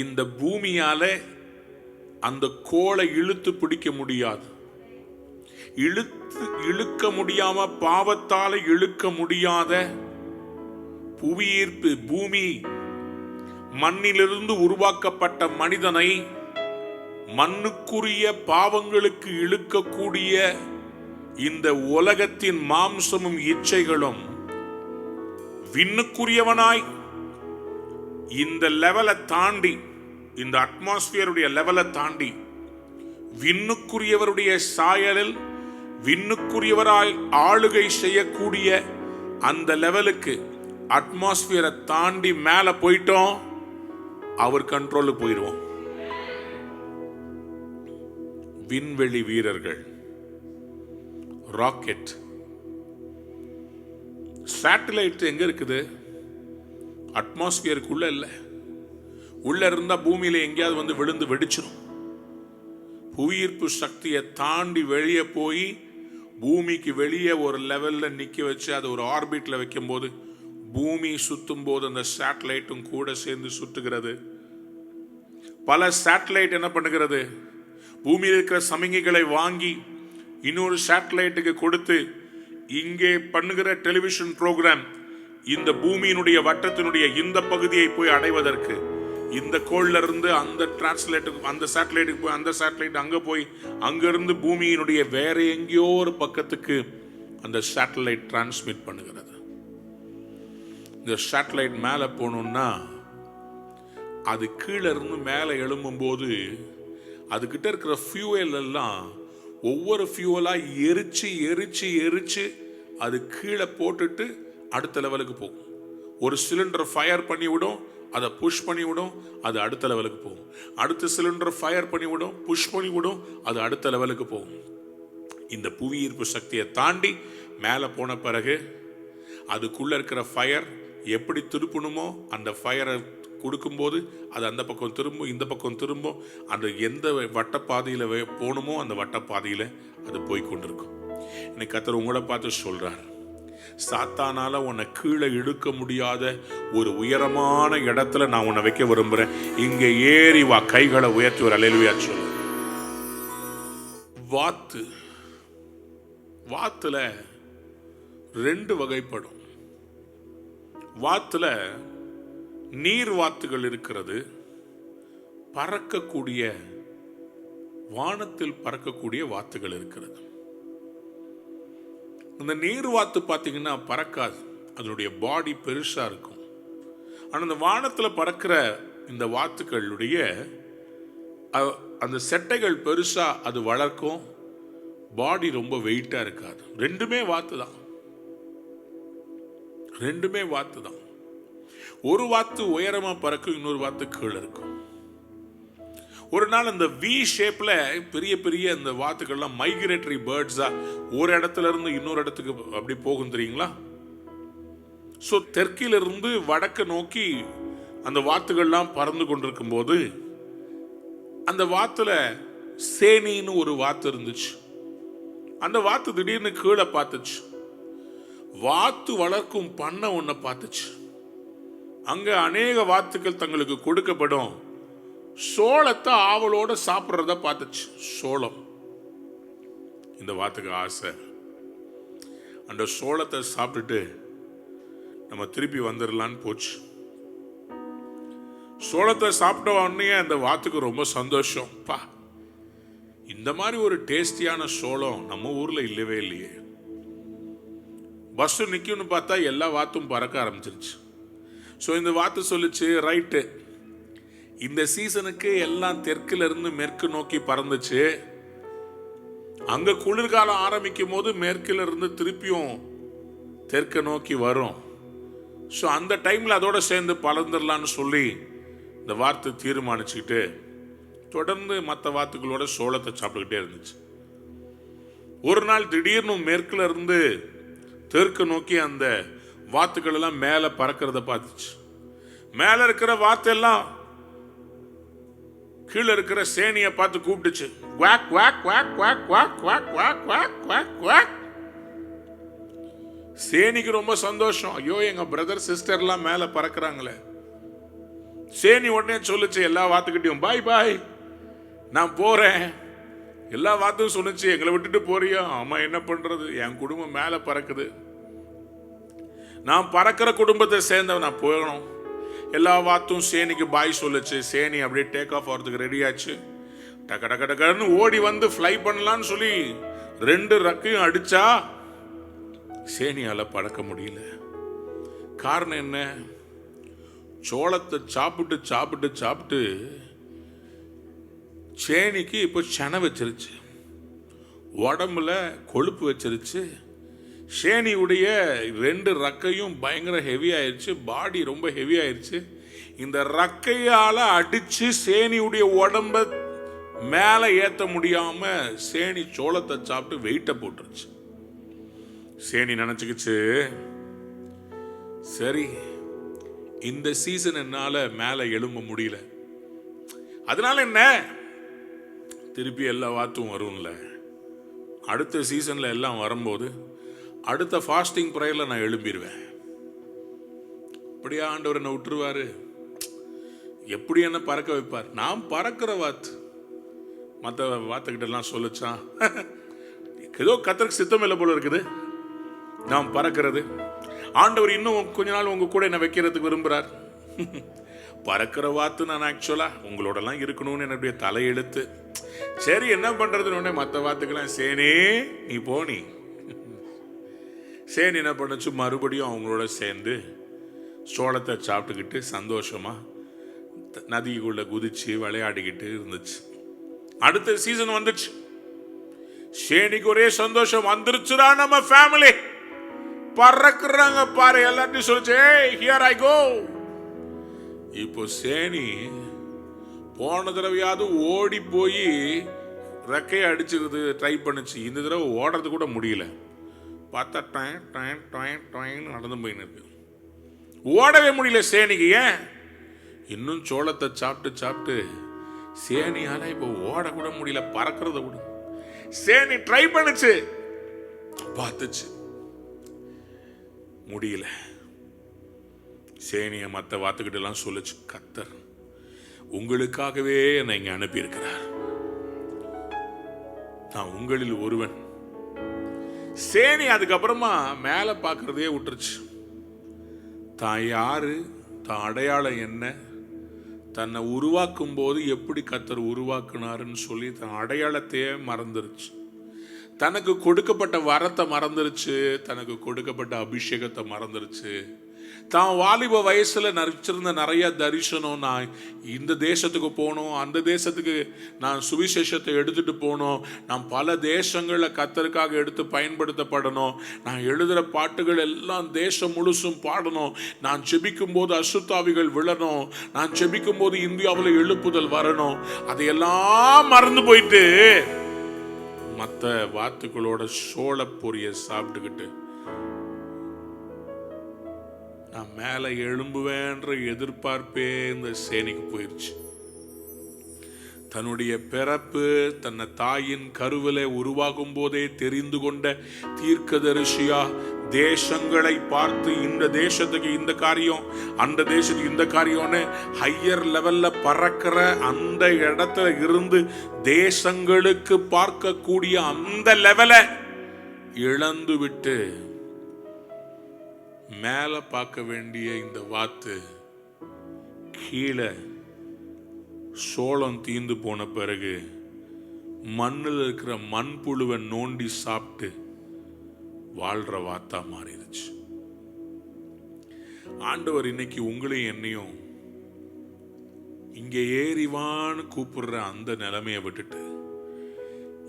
இந்த பூமியால அந்த கோளை இழுத்து பிடிக்க முடியாது. இழுக்க முடியாம, பாவத்தால இழுக்க முடியாத புவியீர்ப்பு, பூமி மண்ணிலிருந்து உருவாக்கப்பட்ட மனிதனை மண்ணுக்குரிய பாவங்களுக்கு இழுக்கக்கூடிய இந்த உலகத்தின் மாம்சமும் இச்சைகளும் விண்ணுக்குரியவனாய் இந்த லெவலை தாண்டி, இந்த அட்மாஸ்பியருடைய லெவலை தாண்டி விண்ணுக்குரியவருடைய சாயலில் விண்ணுக்குரியவராய் ஆளுகை செய்யக்கூடிய அந்த லெவலுக்கு அட்மாஸ்பியரை தாண்டி மேல போயிட்டோம், அவர் கண்ட்ரோலுக்கு போயிடுவோம். விண்வெளி வீரர்கள், ராக்கெட், சேட்டலைட் எங்க இருக்குது? அட்மாஸ்பியருக்குள்ள இல்லை. உள்ள இருந்தா பூமியில எங்கேயாவது வந்து விழுந்து வெடிச்சிடும். புவியீர்ப்பு சக்தியை தாண்டி வெளியே போய் பூமிக்கு வெளியே ஒரு லெவல்ல நிக்க வச்சு அதை ஒரு ஆர்பிட்ல வைக்கும் போது பூமி சுத்தும் போது அந்த சேட்டலைட்டும் கூட சேர்ந்து சுற்றுகிறது. பல சேட்டலைட் என்ன பண்ணுகிறது? பூமியில் இருக்கிற சமிகைகளை வாங்கி இன்னொரு சேட்டலைட்டுக்கு கொடுத்து இங்கே பண்ணுகிற டெலிவிஷன் ப்ரோக்ராம் இந்த பூமியினுடைய வட்டத்தினுடைய இந்த பகுதியை போய் அடைவதற்கு இந்த கோள்ல இருந்து அந்த டிரான்ஸ்லேட்டுக்கு, அந்த சேட்டலைட்டுக்கு போய் அந்த சேட்டலைட் அங்க போய் அங்கிருந்து பூமியினுடைய வேற எங்கேயோ ஒரு பக்கத்துக்கு அந்த சேட்டலைட் டிரான்ஸ்மிட் பண்ணுகிறது. இந்த சேட்டலைட் மேலே போகணும்னா அது கீழே இருந்து மேலே எழும்பும் போது அதுகிட்ட இருக்கிற ஃபியூவல் எல்லாம் ஒவ்வொரு ஃபியூவலா எரிச்சு எரிச்சு எரிச்சு அது கீழே போட்டுட்டு அடுத்த லெவலுக்கு போகும். ஒரு சிலிண்டர் ஃபயர் பண்ணி விடும், அதை புஷ் பண்ணி விடும், அது அடுத்த லெவலுக்கு போகும். அடுத்த சிலிண்டர் ஃபயர் பண்ணி விடும், புஷ் பண்ணி விடும், அது அடுத்த லெவலுக்கு போகும். இந்த புவியீர்ப்பு சக்தியை தாண்டி மேலே போன பிறகு அதுக்குள்ள இருக்கிற ஃபயர் எப்படி திருப்பணுமோ அந்த ஃபயரை கொடுக்கும்போது அது அந்த பக்கம் திரும்பும், இந்த பக்கம் திரும்பும். அந்த எந்த வட்டப்பாதையில் போகணுமோ அந்த வட்டப்பாதையில் அது போய் கொண்டிருக்கும். இன்னைக்கு கர்த்தர் உங்களை பார்த்து சொல்றார், சாத்தானால உன்னை கீழே இழுக்க முடியாத ஒரு உயரமான இடத்துல நான் உன்னை வைக்க விரும்புறேன். இங்க ஏறி வா, கைகளை உயர்த்தி ஒரு அல்லேலூயா சொல்லு. வாத்து, வாத்துல ரெண்டு வகைப்படும். வாத்துல நீர் வாத்துகள் இருக்கிறது, பறக்கக்கூடிய வானத்தில் பறக்கக்கூடிய வாத்துகள் இருக்கிறது. இந்த நீர் வாத்து பார்த்தீங்கன்னா பறக்காது, அதனுடைய பாடி பெருசா இருக்கும். ஆனால் இந்த வானத்தில் பறக்கிற இந்த வாத்துக்களுடைய அந்த செட்டைகள் பெருசா அது வளர்க்கும், பாடி ரொம்ப வெயிட்டா இருக்காது. ரெண்டுமே வாத்து தான், ரெண்டுமே வாத்து தான். ஒரு வாத்து உயரமா பறக்கும், இன்னொரு வாத்து கீழே இருக்கும். ஒரு நாள் அந்த வி ஷேப்ல பெரிய பெரிய அந்த வாத்துக்கள்லாம் மைக்ரேட்டரி பேர்ட்ஸா ஒரு இடத்துல இருந்து இன்னொரு இடத்துக்கு அப்படி போகும் தெரியுங்களா? ஸோ தெற்கிலிருந்து வடக்கு நோக்கி அந்த வாத்துகள்லாம் பறந்து கொண்டிருக்கும் போது அந்த வாத்துல சேனின்னு ஒரு வாத்து இருந்துச்சு. அந்த வாத்து திடீர்னு கீழே பார்த்துச்சு. வாத்து வளர்க்கும் பண்ணை ஒன்றை பார்த்துச்சு. அங்க அநேக வாத்துக்கள் தங்களுக்கு கொடுக்கப்படும் சோளத்தை ஆவலோட சாப்பிட்றத பார்த்துச்சு. சோளம், இந்த வாத்துக்கு ஆசை. அந்த சோளத்தை சாப்பிட்டுட்டு நம்ம திருப்பி வந்துடலான்னு போச்சு. சோளத்தை சாப்பிட்ட உடனே அந்த வாத்துக்கு ரொம்ப சந்தோஷம். பா, இந்த மாதிரி ஒரு டேஸ்டியான சோளம் நம்ம ஊர்ல இல்லவே இல்லையே. பஸ் நிக்கும்னு பார்த்தா எல்லா வாத்தும் பறக்க ஆரம்பிச்சிருச்சு. ஸோ இந்த வாத்து சொல்லிச்சு, ரைட்டு, இந்த சீசனுக்கு எல்லாம் தெற்குல இருந்து மேற்கு நோக்கி பறந்துச்சு. அங்க குளிர்காலம் ஆரம்பிக்கும் போது மேற்குல இருந்து திருப்பியும் தெற்க நோக்கி வரும். ஸோ அந்த டைம்ல அதோட சேர்ந்து பறந்துடலான்னு சொல்லி இந்த வாத்து தீர்மானிச்சுக்கிட்டு தொடர்ந்து மற்ற வாத்துக்களோட சோளத்தை சாப்பிட்டுக்கிட்டே இருந்துச்சு. ஒரு நாள் திடீர்னு மேற்குல இருந்து தெற்கு நோக்கி அந்த வாத்துக்கள் எல்லாம் மேல பறக்கிறத பார்த்துச்சு. மேல இருக்கிற வாத்து எல்லாம் கீழே இருக்கிற சேனியை பார்த்து கூப்பிட்டுச்சு. Quack quack quack quack quack quack quack quack quack quack. சேனிக்கு ரொம்ப சந்தோஷம். ஐயோ, எங்க பிரதர் சிஸ்டர்லாம் மேல பறக்குறாங்களே. சேனி உடனே சொல்லுச்சு எல்லா வாத்துக்கிட்டையும், பாய் பாய், நான் போறேன். எல்லா வாத்தும் சொன்னிச்சு, எங்களை விட்டுட்டு போறியா? ஆமா, என்ன பண்றது, என் குடும்பம் மேல பறக்குது, நான் பறக்கிற குடும்பத்தை சேர்ந்தவன், நான் போகணும். எல்லா வாத்தும் சேனிக்கு பாய் சொல்லுச்சு. சேனி அப்படியே டேக் ஆஃப் ஆகிறதுக்கு ரெடி ஆச்சு. டக்க டக்க டக்கன்னு ஓடி வந்து ஃப்ளை பண்ணலான்னு சொல்லி 2 ரெக்கையும் அடிச்சா சேனியால பறக்க முடியல. காரணம் என்ன? சோளத்தை சாப்பிட்டு சாப்பிட்டு சாப்பிட்டு சேனிக்கு இப்போ செனை வச்சிருச்சு, உடம்புல கொழுப்பு வச்சிருச்சு. சேனியுடைய 2 ரெக்கையும் பயங்கர ஹெவி ஆயிடுச்சு, பாடி ரொம்ப ஹெவி ஆயிடுச்சு. இந்த ரெக்கையால அடிச்சு சேனியுடைய உடம்ப மேல ஏத்த முடியாம சேனி சோளத்தை சாப்பிட்டு வெயிட்ட போட்டுருச்சு. சேனி நினைச்சுக்கிச்சு, சரி இந்த சீசன் என்னால மேல எழும்ப முடியல, அதனால என்ன, திருப்பி எல்லா வாத்தும் வரும்ல, அடுத்த சீசன்ல எல்லாம் வரும்போது அடுத்த ஃபாஸ்டிங் ப்ரேயர்ல நான் எழும்பிடுவேன். அப்படியே ஆண்டவர் என்ன விட்டுருவாரு? எப்படி என்ன பறக்க வைப்பார்? நான் பறக்கிற வாத்து. மற்ற வாத்துக்கிட்ட எல்லாம் சொல்லிச்சான், ஏதோ கத்தருக்கு சித்தம் இல்லை போல இருக்குது நான் பறக்கிறது. ஆண்டவர் இன்னும் கொஞ்ச நாள் உங்க கூட என்ன வைக்கிறதுக்கு விரும்புறார். பறக்கிற வாத்து நான் ஆக்சுவலா உங்களோடலாம் இருக்கணும்னு என்னுடைய தலையெழுத்து. சரி, என்ன பண்றதுன்னு மற்ற வாத்துக்கெல்லாம், சேனி நீ போனி. சேனி என்ன பண்ணுச்சு, மறுபடியும் அவங்களோட சேர்ந்து சோளத்தை சாப்பிட்டுக்கிட்டு சந்தோஷமா நதிக்குள்ள குதிச்சு விளையாடிக்கிட்டு இருந்துச்சு. அடுத்த சீசன் வந்துச்சு. சேனிக்கு ஒரே சந்தோஷம், வந்துருச்சுடா நம்ம ஃபேமிலி, பறக்குறாங்க பாரு, எல்லாத்தையும் சொல்லிச்சு, ஹியர் ஐ கோ. இப்போ சேனி போன தடவையாவது ஓடி போய் ரெக்கையை அடிச்சுக்கிறது ட்ரை பண்ணுச்சு. இந்த தடவை ஓடுறது கூட முடியல. பார்த்தா டைம் டைம் டைம் டைம் நடந்து போயின்னு இருக்கு. ஓடவே முடியல சேனிக்கு. ஏன்? இன்னும் சோளத்தை சாப்பிட்டு சாப்பிட்டு சேனியால இப்போ ஓட கூட முடியல, பறக்கிறத கூட. சேனி ட்ரை பண்ணுச்சு, பார்த்துச்சு, முடியல. சேனிய மற்ற வாத்துக்கிட்ட எல்லாம் சொல்லுச்சு, கர்த்தர் உங்களுக்காகவே என்னை இங்க அனுப்பி இருக்கிறார், நான் உங்களில் ஒருவன். சேனி அதுக்கப்புறமா மேல பாக்குறதே விட்டுருச்சு. தான் யாரு, தான் அடையாளம் என்ன, தன்னை உருவாக்கும் போது எப்படி கர்த்தர் உருவாக்குனாருன்னு சொல்லி தன் அடையாளத்தையே மறந்துருச்சு. தனக்கு கொடுக்கப்பட்ட வரத்தை மறந்துருச்சு, தனக்கு கொடுக்கப்பட்ட அபிஷேகத்தை மறந்துருச்சு. தான் வாலிப வயசுல நடிச்சிருந்த நிறைய தரிசனம், நான் இந்த தேசத்துக்கு போகணும், அந்த தேசத்துக்கு நான் சுவிசேஷத்தை எடுத்துட்டு போகணும், நான் பல தேசங்களில் கர்த்தருக்காக எடுத்து பயன்படுத்தப்படணும், நான் எழுதுகிற பாட்டுகள் எல்லாம் தேசம் முழுசும் பாடணும், நான் செபிக்கும் போது அசுத்தாவிகள் விழணும், நான் செபிக்கும் போது இந்தியாவில் எழுப்புதல் வரணும், அதையெல்லாம் மறந்து போயிட்டு மற்ற வாத்துக்களோட சோள பொரிய சாப்பிட்டுக்கிட்டு நான் மேல எழும்புவேன்ற எதிர்பார்ப்பே இந்த சேனிக்கு போயிருச்சு. தன்னுடைய பிறப்பு தன்னை தாயின் கருவிலே உருவாகும் போதே தெரிந்து கொண்ட தீர்க்கதரிசியா தேசங்களை பார்த்து இந்த தேசத்துக்கு இந்த காரியம், அந்த தேசத்துக்கு இந்த காரியம்னு ஹையர் லெவல்ல பறக்கிற அந்த இடத்துல இருந்து தேசங்களுக்கு பார்க்கக்கூடிய அந்த லெவலை இழந்து விட்டு மேல பார்க்க வேண்டிய இந்த வாத்து கீழே சோளம் தீந்து போன பிறகு மண்ணில் இருக்கிற மண்புழுவை நோண்டி சாப்பிட்டு வாழ்ற வாத்தா மாறிடுச்சு. ஆண்டவர் இன்னைக்கு உங்களையும் என்னையும் இங்கே ஏறிவான்னு கூப்பிடுற அந்த நிலைமையை விட்டுட்டு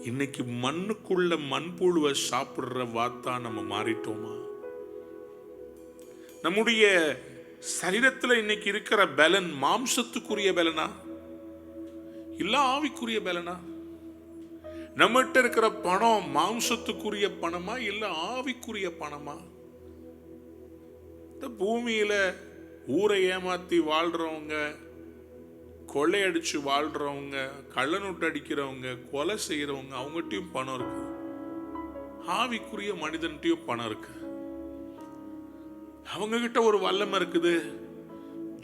இன்னைக்கு மண்ணுக்குள்ள மண்புழுவை சாப்பிடுற வாத்தா நம்ம மாறிட்டோமா? நம்முடைய சரீரத்தில் இன்னைக்கு இருக்கிற பலன் மாம்சத்துக்குரிய பலனா இல்ல ஆவிக்குரிய பலனா? நம்மகிட்ட இருக்கிற பணம் மாம்சத்துக்குரிய பணமா இல்ல ஆவிக்குரிய பணமா? இந்த பூமியில ஊரை ஏமாத்தி வாழ்றவங்க, கொள்ளையடிச்சு வாழ்றவங்க, கள்ளநோட்டு அடிக்கிறவங்க, கொலை செய்யறவங்க, அவங்ககிட்டயும் பணம் இருக்கு. ஆவிக்குரிய மனிதன்கிட்டயும் பணம் இருக்கு. அவங்க கிட்ட ஒரு வல்லமை இருக்குது.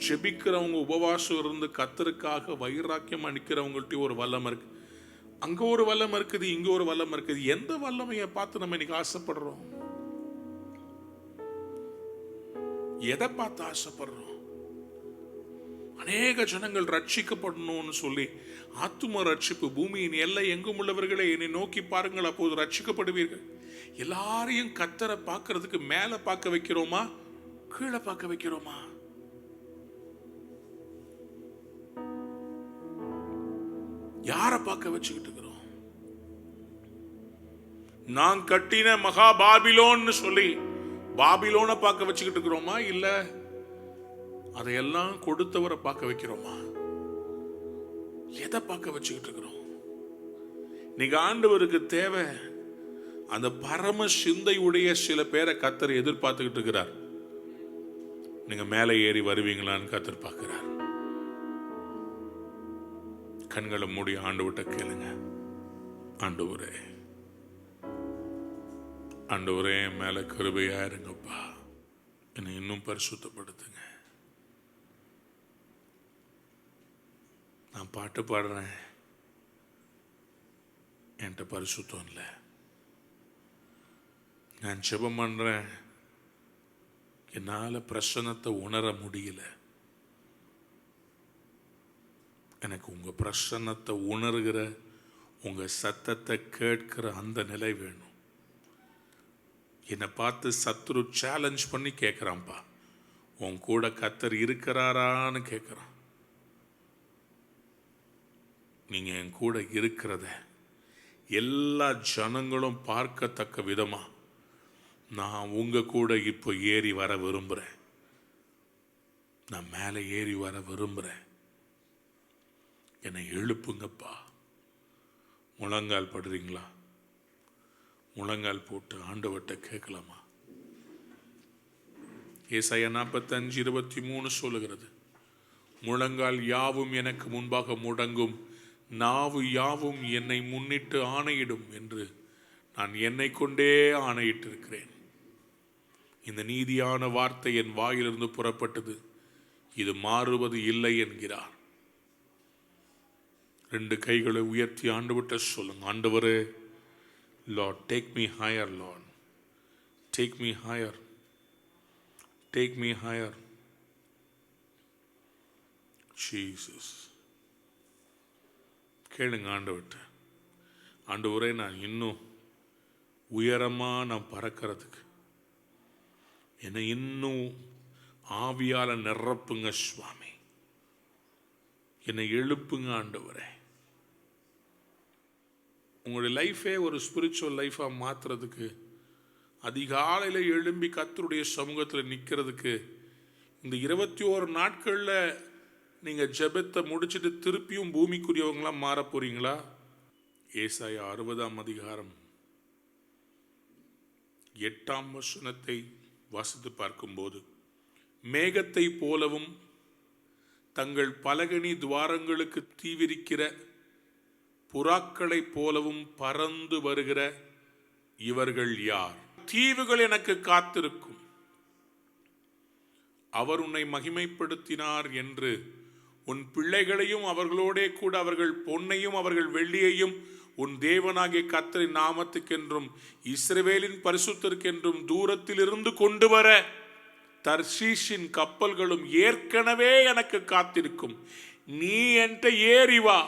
ஜெபிக்கிறவங்க, உபவாசம் இருந்து கர்த்தருக்காக வைராக்கியம் அளிக்கிறவங்கள்ட்ட ஒரு வல்லமை இருக்கு. அங்க ஒரு வல்லமை இருக்குது, இங்க ஒரு வல்லமை இருக்குது. எந்த வல்லமையை பார்த்து நம்ம இன்னைக்கு ஆசைப்படுறோம்? எதை பார்த்து ஆசைப்படுறோம்? அநேக ஜனங்கள் ரட்சிக்கப்படணும்னு சொல்லி ஆத்தும ரட்சிப்பு, பூமியின் எல்லை எங்கும் உள்ளவர்களை என்னை நோக்கி பாருங்கள் அப்போது ரட்சிக்கப்படுவீர்கள். எல்லாரையும் கர்த்தரை பார்க்கறதுக்கு மேல பார்க்க வைக்கிறோமா, கீழே பார்க்க வைக்கிறோமா? யாரை பார்க்க வச்சுக்கிட்டு இருக்கிறோம்? நான் கட்டின மகா பாபிலோன்னு சொல்லி பாபிலோனை பார்க்க வச்சுக்கிட்டு இருக்கிறோமா, இல்ல அதையெல்லாம் கொடுத்தவரை பார்க்க வைக்கிறோமா? எதை பார்க்க வச்சுக்கிட்டு இருக்கிறோம்? நீங்க ஆண்டவருக்கு தேவை அந்த பரம சிந்தை உடைய சில பேரை கர்த்தர் எதிர்பார்த்துக்கிட்டு இருக்கிறார். நீங்க மேலே ஏறி வருவீங்களான்னு கர்த்தர் பார்க்கிறார். கண்களை மூடி ஆண்டவர்கிட்ட கேளுங்க. ஆண்டவரே, ஆண்டவரே மேல கிருபையா இருங்கப்பா, என்னை இன்னும் பரிசுத்தப்படுத்துங்க. நான் பாட்டு பாடுறேன், என்கிட்ட பரிசுத்தம் இல்லை. நான் ஜெபம் பண்றேன், என்னால பிரசன்னத்தை உணர முடியல. எனக்கு உங்க பிரசன்னத்தை உணர்கிற, உங்க சத்தத்தை கேட்கிற அந்த நிலை வேணும். என்னை பார்த்து சத்துரு சேலஞ்ச் பண்ணி கேட்கிறான்ப்பா, உன் கூட கர்த்தர் இருக்கிறாரான்னு கேட்கிறான். நீங்க என் கூட இருக்கிறத எல்லா ஜனங்களும் பார்க்கத்தக்க விதமா நான் உங்க கூட இப்போ ஏறி வர விரும்புறேன். நான் மேலே ஏறி வர விரும்புறேன். என்னை எழுப்புங்கப்பா. முழங்கால் படுறீங்களா? முழங்கால் போட்டு ஆண்டவர்கிட்ட கேட்கலாமா? ஏசாயா 45:23 சொல்லுகிறது, முழங்கால் யாவும் எனக்கு முன்பாக முடங்கும், நாவு யாவும் என்னை முன்னிட்டு ஆணையிடும் என்று நான் என்னை கொண்டே ஆணையிட்டிருக்கிறேன். இந்த நீதியான வார்த்தை என் வாயிலிருந்து புறப்பட்டது, இது மாறுவது இல்லை என்கிறார். 2 கைகளை உயர்த்தி ஆண்டவர்கிட்ட சொல்லுங்க. ஆண்டவரே, Lord, take me higher, Lord. Take me higher. Take me higher. Jesus. கேளுங்க ஆண்டவர்கிட்ட. ஆண்டவரே, நான் இன்னும் உயரமா நான் பறக்கிறதுக்கு என்னை இன்னும் ஆவியால நிரப்புங்க சுவாமி. என்னை எழுப்புங்க ஆண்டவரே. உங்களுடைய லைஃபே ஒரு ஸ்பிரிச்சுவல் லைஃபாக மாற்றுறதுக்கு, அதிகாலையில் எழும்பி கர்த்தருடைய சமூகத்தில் நிற்கிறதுக்கு, இந்த 21 நாட்களில் நீங்கள் ஜெபத்தை முடிச்சுட்டு திருப்பியும் பூமிக்குரியவங்களாம் மாற போறீங்களா? ஏசாயா 60:8 வாசித்து பார்க்கும்போது, மேகத்தை போலவும் தங்கள் பலகனி துவாரங்களுக்கு தீவிரிக்கிற புறாக்களை போலவும் பறந்து வருகிற இவர்கள் யார்? தீவுகள் எனக்கு காத்திருக்கும், அவர் உன்னை மகிமைப்படுத்தினார் என்று உன் பிள்ளைகளையும் அவர்களோடே கூட அவர்கள் பொன்னையும் அவர்கள் வெள்ளியையும் உன் தேவனாகிய கர்த்தரின் நாமத்துக்கென்றும் இஸ்ரவேலின் பரிசுத்தருக்கென்றும் தூரத்தில் இருந்து கொண்டு வர தர்ஷீஷின் கப்பல்களும் ஏற்கனவே எனக்கு காத்திருக்கும். நீ என்கிட்ட ஏறி வா,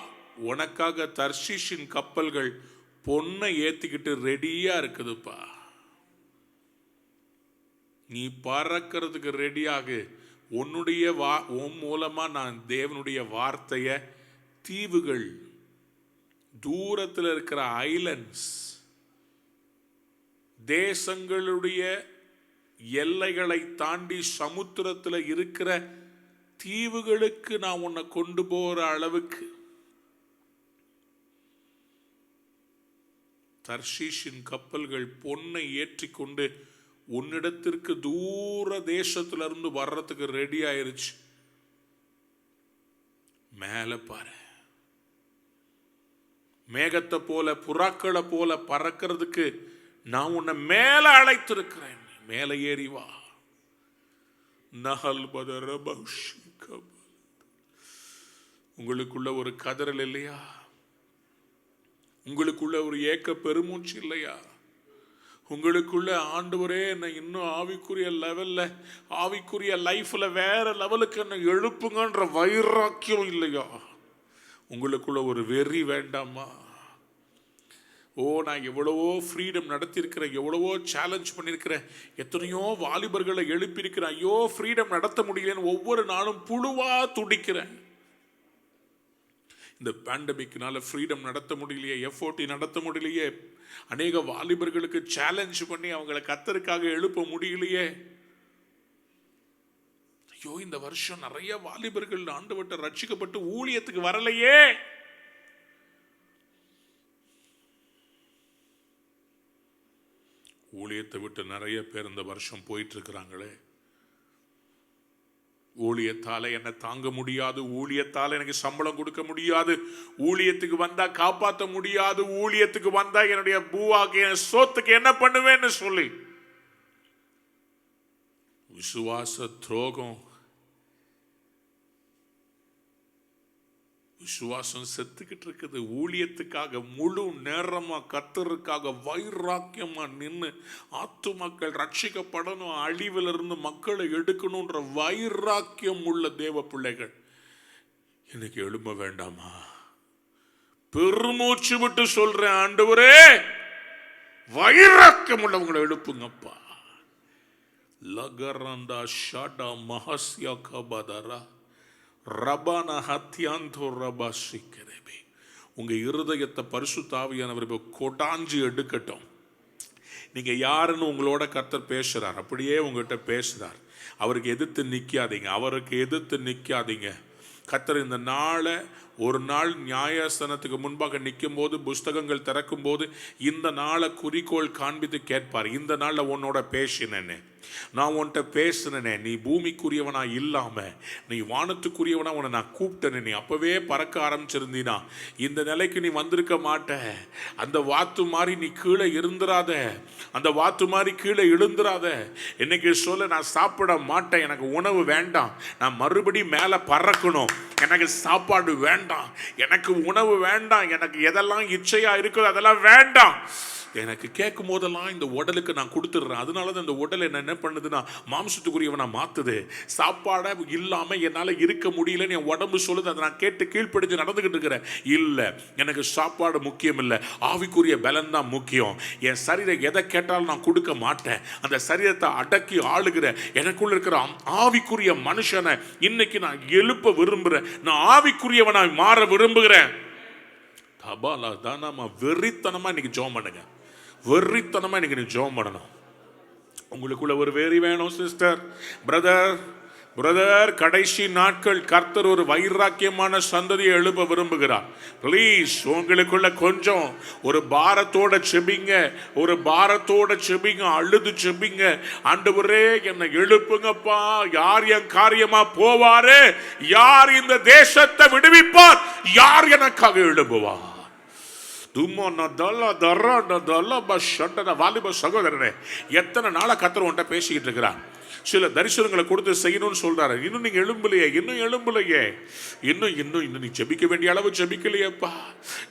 உனக்காக தர்ஷீஷின் கப்பல்கள் பொன்னை ஏத்திக்கிட்டு ரெடியா இருக்குதுப்பா, நீ பறக்கிறதுக்கு ரெடியாகு. உன்னுடைய உன் மூலமா நான் தேவனுடைய வார்த்தைய தீவுகள், தூரத்தில் இருக்கிற ஐலண்ட்ஸ், தேசங்களுடைய எல்லைகளை தாண்டி சமுத்திரத்தில் இருக்கிற தீவுகளுக்கு நான் உன்னை கொண்டு போற அளவுக்கு தர்ஷீஷின் கப்பல்கள் பொன்னை ஏற்றிக்கொண்டு உன்னிடத்திற்கு தூர தேசத்துல இருந்து வர்றதுக்கு ரெடி ஆயிருச்சு. மேல பாரு, மேகத்தை போல புறாக்களை போல பறக்கிறதுக்கு நான் உன்னை மேல அழைத்திருக்கிறேன், மேல ஏறி வா. நஹல் பதர உங்களுக்குள்ள ஒரு கதறல் இல்லையா? உங்களுக்குள்ள ஒரு ஏக்க பெருமூச்சு இல்லையா? உங்களுக்குள்ள ஆண்டவரே என்னை இன்னும் ஆவிக்குரிய லெவல்ல, ஆவிக்குரிய லைஃப்ல வேற லெவலுக்கு என்ன எழுப்புங்கன்ற வைராக்கியம் இல்லையா? உங்களுக்குள்ள ஒரு வெறி வேண்டாமா? நான் எவ்வளவோ ஃப்ரீடம் நடத்தியிருக்கிறேன், எவ்வளவோ சேலஞ்ச் பண்ணியிருக்கிறேன், எத்தனையோ வாலிபர்களை எழுப்பியிருக்கிறேன், ஐயோ ஃப்ரீடம் நடத்த முடியலன்னு ஒவ்வொரு நாளும் புழுவா துடிக்கிறேன். இந்த பேண்டமிக்னால ஃப்ரீடம் நடத்த முடியலையே, எஃப்ஓடி நடத்த முடியலையே, அநேக வாலிபர்களுக்கு சேலஞ்ச் பண்ணி அவங்களை கர்த்தருக்காக எழுப்ப முடியலையே. ஐயோ இந்த வருஷம் நிறைய வாலிபர்கள் ஆண்டவர்ட்ட ரட்சிக்கப்பட்டு ஊழியத்துக்கு வரலையே. ஊழியத்தை விட்டு நிறைய பேர் இந்த வருஷம் போயிட்டு இருக்கிறாங்களே. ஊழியத்தால என்ன தாங்க முடியாது, ஊழியத்தால எனக்கு சம்பளம் கொடுக்க முடியாது, ஊழியத்துக்கு வந்தா காப்பாற்ற முடியாது, ஊழியத்துக்கு வந்தா என்னுடைய பூவாக்கு என் சோத்துக்கு என்ன பண்ணுவேன்னு சொல்லி விசுவாச துரோகம், விசுவாசம் செத்துக்கிட்டு இருக்குது. ஊழியத்துக்காக முழு நேரமா கர்த்தருக்காக வைராக்கியமா நின்று ஆத்துமக்கள் ரட்சிக்கப்படணும், அழிவில் இருந்து மக்களை எடுக்கணும்ன்ற வைராக்கியம் உள்ள தேவ பிள்ளைகள் இன்னைக்கு எழும்ப வேண்டாமா? பெருமூச்சு விட்டு சொல்றேன், ஆண்டவரே வைராக்கியம் உள்ளவங்களை எழுப்புங்கப்பா. லகரந்தா ஷாடா மஹஸ்யா கபதரா ரபான ஹத்யாந்தோ ரபாசிக்கரபே. உங்க இருதயத்தை பரிசுத்த ஆவியானவர் கொடாஞ்சி எடுக்கட்டும். நீங்க யாருன்னு உங்களோட கர்த்தர் பேசுறார், அப்படியே உங்ககிட்ட பேசுறார். அவருக்கு எதிர்த்து நிக்காதீங்க, அவருக்கு எதிர்த்து நிக்காதீங்க. கர்த்தர் இந்த நாளை, ஒரு நாள் நியாயஸ்தானத்துக்கு முன்பாக நிற்கும் போது, புஸ்தகங்கள் திறக்கும் போது இந்த நாளை குறிக்கோள் காண்பித்து கேட்பார். இந்த நாளில் உன்னோட பேசினேன்னு, நான் உன்கிட்ட பேசுனேனே, நீ பூமிக்குரியவனா இல்லாம நீ வானத்துக்குரியவனா உன்னை நான் கூப்பிட்டேனே, நீ அப்பவே பறக்க ஆரம்பிச்சிருந்தீனா இந்த நிலைக்கு நீ வந்திருக்க மாட்ட. அந்த வாத்து மாதிரி நீ கீழே இருந்துராத, அந்த வாத்து மாதிரி கீழே எழுந்துராத. இன்னைக்கு சொல்ல, நான் சாப்பிட மாட்டேன், எனக்கு உணவு வேண்டாம், நான் மறுபடியும் மேலே பறக்கணும், எனக்கு சாப்பாடு வேண்டாம், எனக்கு உணவு வேண்டாம், எனக்கு எதெல்லாம் இச்சையா இருக்குதோ அதெல்லாம் வேண்டாம். எனக்கு கேட்கும் போதெல்லாம் இந்த உடலுக்கு நான் கொடுத்துடுறேன். அதனால தான் இந்த உடல் என்ன பண்ணுதுன்னா மாம்சத்துக்குரியவனா மாத்துது. சாப்பாடை இல்லாமல் என்னால் இருக்க முடியலன்னு என் உடம்பு சொல்லுது, அதை நான் கேட்டு கீழ்ப்படிஞ்சு நடந்துகிட்டு இருக்கிறேன். இல்லை, எனக்கு சாப்பாடு முக்கியம் இல்லை, ஆவிக்குரிய பலன் தான் முக்கியம். என் சரீரம் எதை கேட்டாலும் நான் கொடுக்க மாட்டேன். அந்த சரீரத்தை அடக்கி ஆளுகிற எனக்குள்ள இருக்கிற ஆவிக்குரிய மனுஷனை இன்னைக்கு நான் எழுப்ப விரும்புகிறேன். நான் ஆவிக்குரியவனாய் மாற விரும்புகிறேன். தபாலா தானாமா வெறித்தனமா இன்னைக்கு ஜெபம் பண்ணுங்க, வெறித்தனமா இன்னைக்கு நீ ஜெபம் பண்ணணும். உங்களுக்குள்ள ஒரு வெறி வேணும் சிஸ்டர், பிரதர். கடைசி நாட்கள் கர்த்தர் ஒரு வைராக்கியமான சந்ததியை எழுப்ப விரும்புகிறார். ப்ளீஸ் உங்களுக்குள்ள கொஞ்சம் ஒரு பாரத்தோட செபிங்க, ஒரு பாரத்தோட செபிங்க, அழுது செபிங்க. ஆண்டவரே என்னை எழுப்புங்கப்பா, யார் என் காரியமா போவாரு, யார் இந்த தேசத்தை விடுவிப்பார், யார் எனக்காக எழுப்புவார்? சகோதரனே, எத்தனை நாளா கர்த்தர் உன்கிட்ட பேசிக்கிட்டு இருக்கிறார். சில தரிசனங்களை கொடுத்து செய்யணும்னு சொல்றாரு. இன்னும் நீங்க எழும்பலையே, இன்னும் எழும்பலையே, இன்னும் நீ ஜெபிக்க வேண்டிய அளவு ஜெபிக்கலையேப்பா,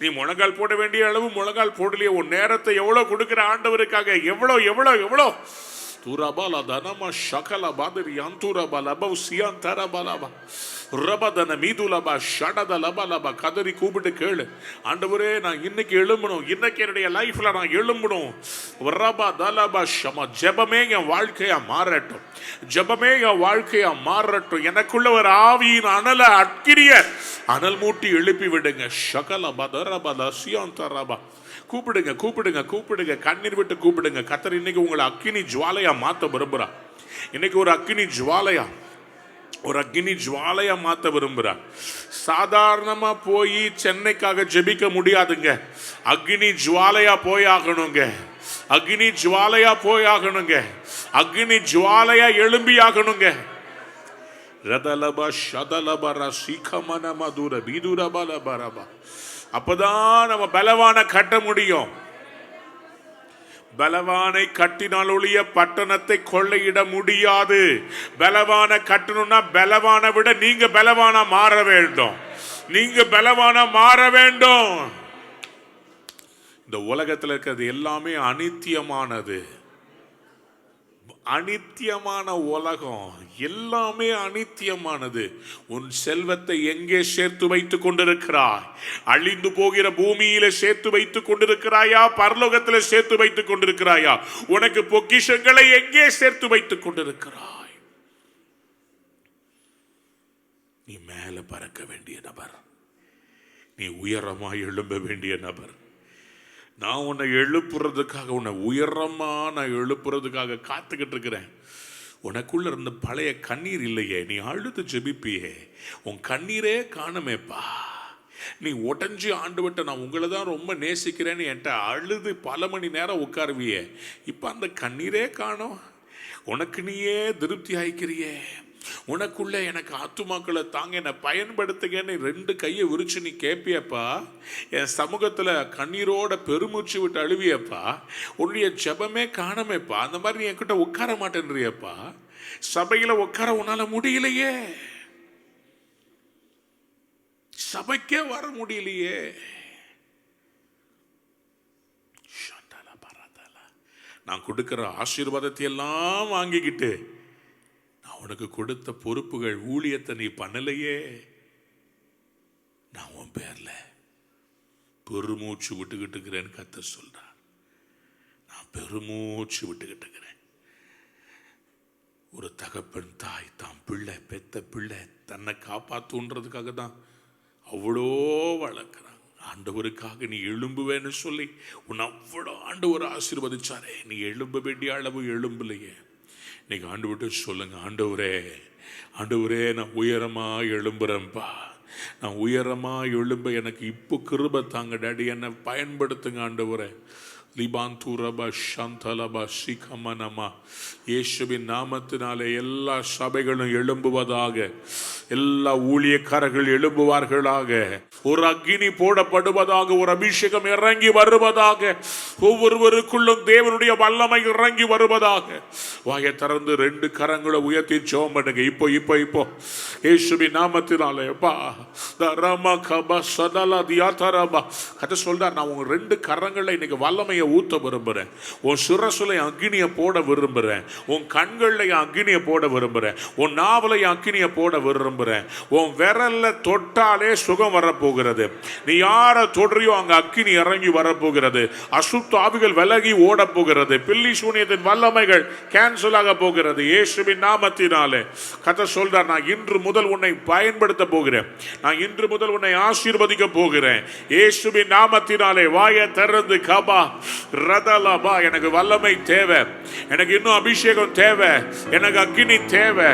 நீ முழங்கால் போட வேண்டிய அளவு முழங்கால் போடலையே. உன் நேரத்தை எவ்வளவு கொடுக்கிற ஆண்டவருக்காக, எவ்வளோ தூராபாலா தனமா ஷகலா பாதரி அந்தூராபாலா பௌசியான் தரபாலாபா ரபதன மீதுலபா ஷடத லபலபா கதறி கூப்பிட்டு கேளு. ஆண்டவரே, நான் இன்னைக்கு எழும்பணும், இன்னைக்கு என்னுடைய லைஃப்ல நான் எழும்பணும். ரபா தலபா ஷமா. ஜெபமே என் வாழ்க்கையா மாறட்டும், ஜெபமே என் வாழ்க்கையா மாறட்டும். எனக்குள்ள ஒரு ஆவியின் அனல அக்கிரிய அனல் மூட்டி எழுப்பி விடுங்க. ஷகல பதரபல சியாந்தரபா. கூப்பிடுங்க கூப்பிடுங்க கூப்பிடுங்க, கண்ணீர் விட்டு கூப்பிடுங்க. கர்த்தர் இன்னைக்கு உங்களை அக்கினி ஜுவாலையா மாத்த விரும்புறா. இன்னைக்கு ஒரு அக்கினி ஜுவாலையா, ஒரு அக்கினி ஜுவாலையா மாத்த விரும்புறார். சாதாரணமா போய் சென்னைக்காக ஜெபிக்க முடியாதுங்க. அக்கினி ஜுவாலையா போய் ஆகணுங்க, அக்கினி ஜுவாலையா போய் ஆகணுங்க, அக்கினி ஜுவாலையா எழும்பி ஆகணுங்க. ரதலபா ஷதலபரா சீகமன மதுர பீதுரபலபரபா. அப்பதான் நம்ம பலவான கட்ட முடியும். பலவானை கட்டினால் ஒழிய பட்டணத்தை கொள்ளையிட முடியாது. பலவான கட்டணும்னா பலவான விட நீங்க பலவானா மாற வேண்டும், நீங்க பலவானா மாற வேண்டும். இந்த உலகத்தில் இருக்கிறது எல்லாமே அனித்தியமானது, அனித்தியமான உலகம், எல்லாமே அனித்தியமானது. உன் செல்வத்தை எங்கே சேர்த்து வைத்துக் கொண்டிருக்கிறாய்? அழிந்து போகிற பூமியில சேர்த்து வைத்துக் கொண்டிருக்கிறாயா, பரலோகத்தில் சேர்த்து வைத்துக் கொண்டிருக்கிறாயா? உனக்கு பொக்கிஷங்களை எங்கே சேர்த்து வைத்துக் கொண்டிருக்கிறாய்? நீ மேல பறக்க வேண்டிய நபர், நீ உயரமாய் எழும்ப வேண்டிய நபர். நான் உன்னை எழுப்புறதுக்காக, உன்னை உயரமா நான் எழுப்புறதுக்காக காத்துக்கிட்டு இருக்கிறேன். உனக்குள்ள இருந்த பழைய கண்ணீர் இல்லையே, நீ அழுது ஜெபிப்பியே, உன் கண்ணீரே காணுமேப்பா. நீ உடஞ்சி ஆண்டவர்ட்ட நான் உங்களை தான் ரொம்ப நேசிக்கிறேன்னு என்கிட்ட அழுது பல மணி நேரம் உட்காருவியே, இப்ப அந்த கண்ணீரே காணோம். உனக்கு நீயே திருப்தி ஆயிக்கிறியே. உனக்குள்ள எனக்கு ஆத்துமாக்களை தாங்க, என்னை பயன்படுத்துங்கன்னு 2 கையை விரிச்சு நீ கேட்பியப்பா. என் சமூகத்தில் கண்ணீரோட பெருமூச்சு விட்டு அழுவியப்பா. உன்னுடைய ஜெபமே காணமேப்பா. அந்த மாதிரி நீ என்கிட்ட உட்கார மாட்டேன்றியப்பா. சபையில் உட்கார உன்னால முடியலையே, சபைக்கே வர முடியலையே. நான் கொடுக்கிற ஆசீர்வாதத்தை எல்லாம் வாங்கிக்கிட்டு உனக்கு கொடுத்த பொறுப்புகள், ஊழியத்தை நீ பண்ணலையே. நான் உன் பேர்ல பெருமூச்சு விட்டுக்கிட்டு இருக்கிறேன்னு கர்த்தர் சொல்றார். நான் பெருமூச்சு விட்டுக்கிட்டு இருக்கிறேன். ஒரு தகப்பன் தாய் தான் பிள்ளை, பெத்த பிள்ளை தன்னை காப்பாத்துன்றதுக்காக தான் அவ்வளோ வளர்க்குறாங்க. ஆண்டவருக்காக நீ எழும்புவேன்னு சொல்லி உன்னை அவ்வளோ ஆண்டவர் ஆசீர்வதிச்சாரே, நீ எழும்ப வேண்டிய அளவு எழும்பலையே. இன்னைக்கு ஆண்டவர்கிட்ட சொல்லுங்க, ஆண்டவரே, ஆண்டவரே, நான் உயரமா எழும்புறேன்ப்பா. நான் உயரமா எழும்ப எனக்கு இப்போ கிருபை தாங்க டாடி, என்னை பயன்படுத்துங்க ஆண்டவரே. லிபாந்தூரபா ஷந்தலபா சிகமனமா. இயேசுவின் நாமத்தினாலே எல்லா சபைகளும் எழும்புவதாக, எல்லா ஊழியக்காரர்கள் எழும்புவார்களாக. ஒரு அக்கினி போடப்படுவதாக, ஒரு அபிஷேகம் இறங்கி வருவதாக, ஒவ்வொருவருக்குள்ளும் தேவனுடைய வல்லமை இறங்கி வருவதாக. வாயை திறந்து 2 கரங்களை உயர்த்தி ஜெபம் பண்ணுங்க. இப்போ இப்போ இப்போ இயேசுவின் நாமத்தினாலே கதை சொல்றார், நான் உங்க 2 கரங்களை இன்னைக்கு வல்லமையை ஊத்த விரும்புறேன். உன் சிரசுல அக்கினியை போட விரும்புறேன். உன் கண்கள்ல அக்கினியை போட விரும்புறேன். உன் நாவலை அக்கினியை போட விரும்புறேன். உன் விரல்ல தொட்டாலே சுகம் வரப்போகிறது. நீ யார தொடுறியோ அங்க அக்கினி இறங்கி வரப்போகிறது. அசுத்த ஆவிகள் விலகி ஓட போகிறது. பில்லி சூனியத்தின் வல்லமைகள் கேன்சல் ஆக போகிறது இயேசுவின் நாமத்தினாலே. கதை சொல்றார், நான் இன்று முதல் உன்னை பயன்படுத்த போகிறேன். நான் இன்று முதல் உன்னை ஆசீர்வதிக்க போகிறேன் இயேசுவின் நாமத்தினாலே. வாயை திறந்து கபா ரதலபா. எனக்கு வல்லமை தேவை, எனக்கு இன்னும் அபிஷேகம் தேவை, எனக்கு அக்கினி தேவை.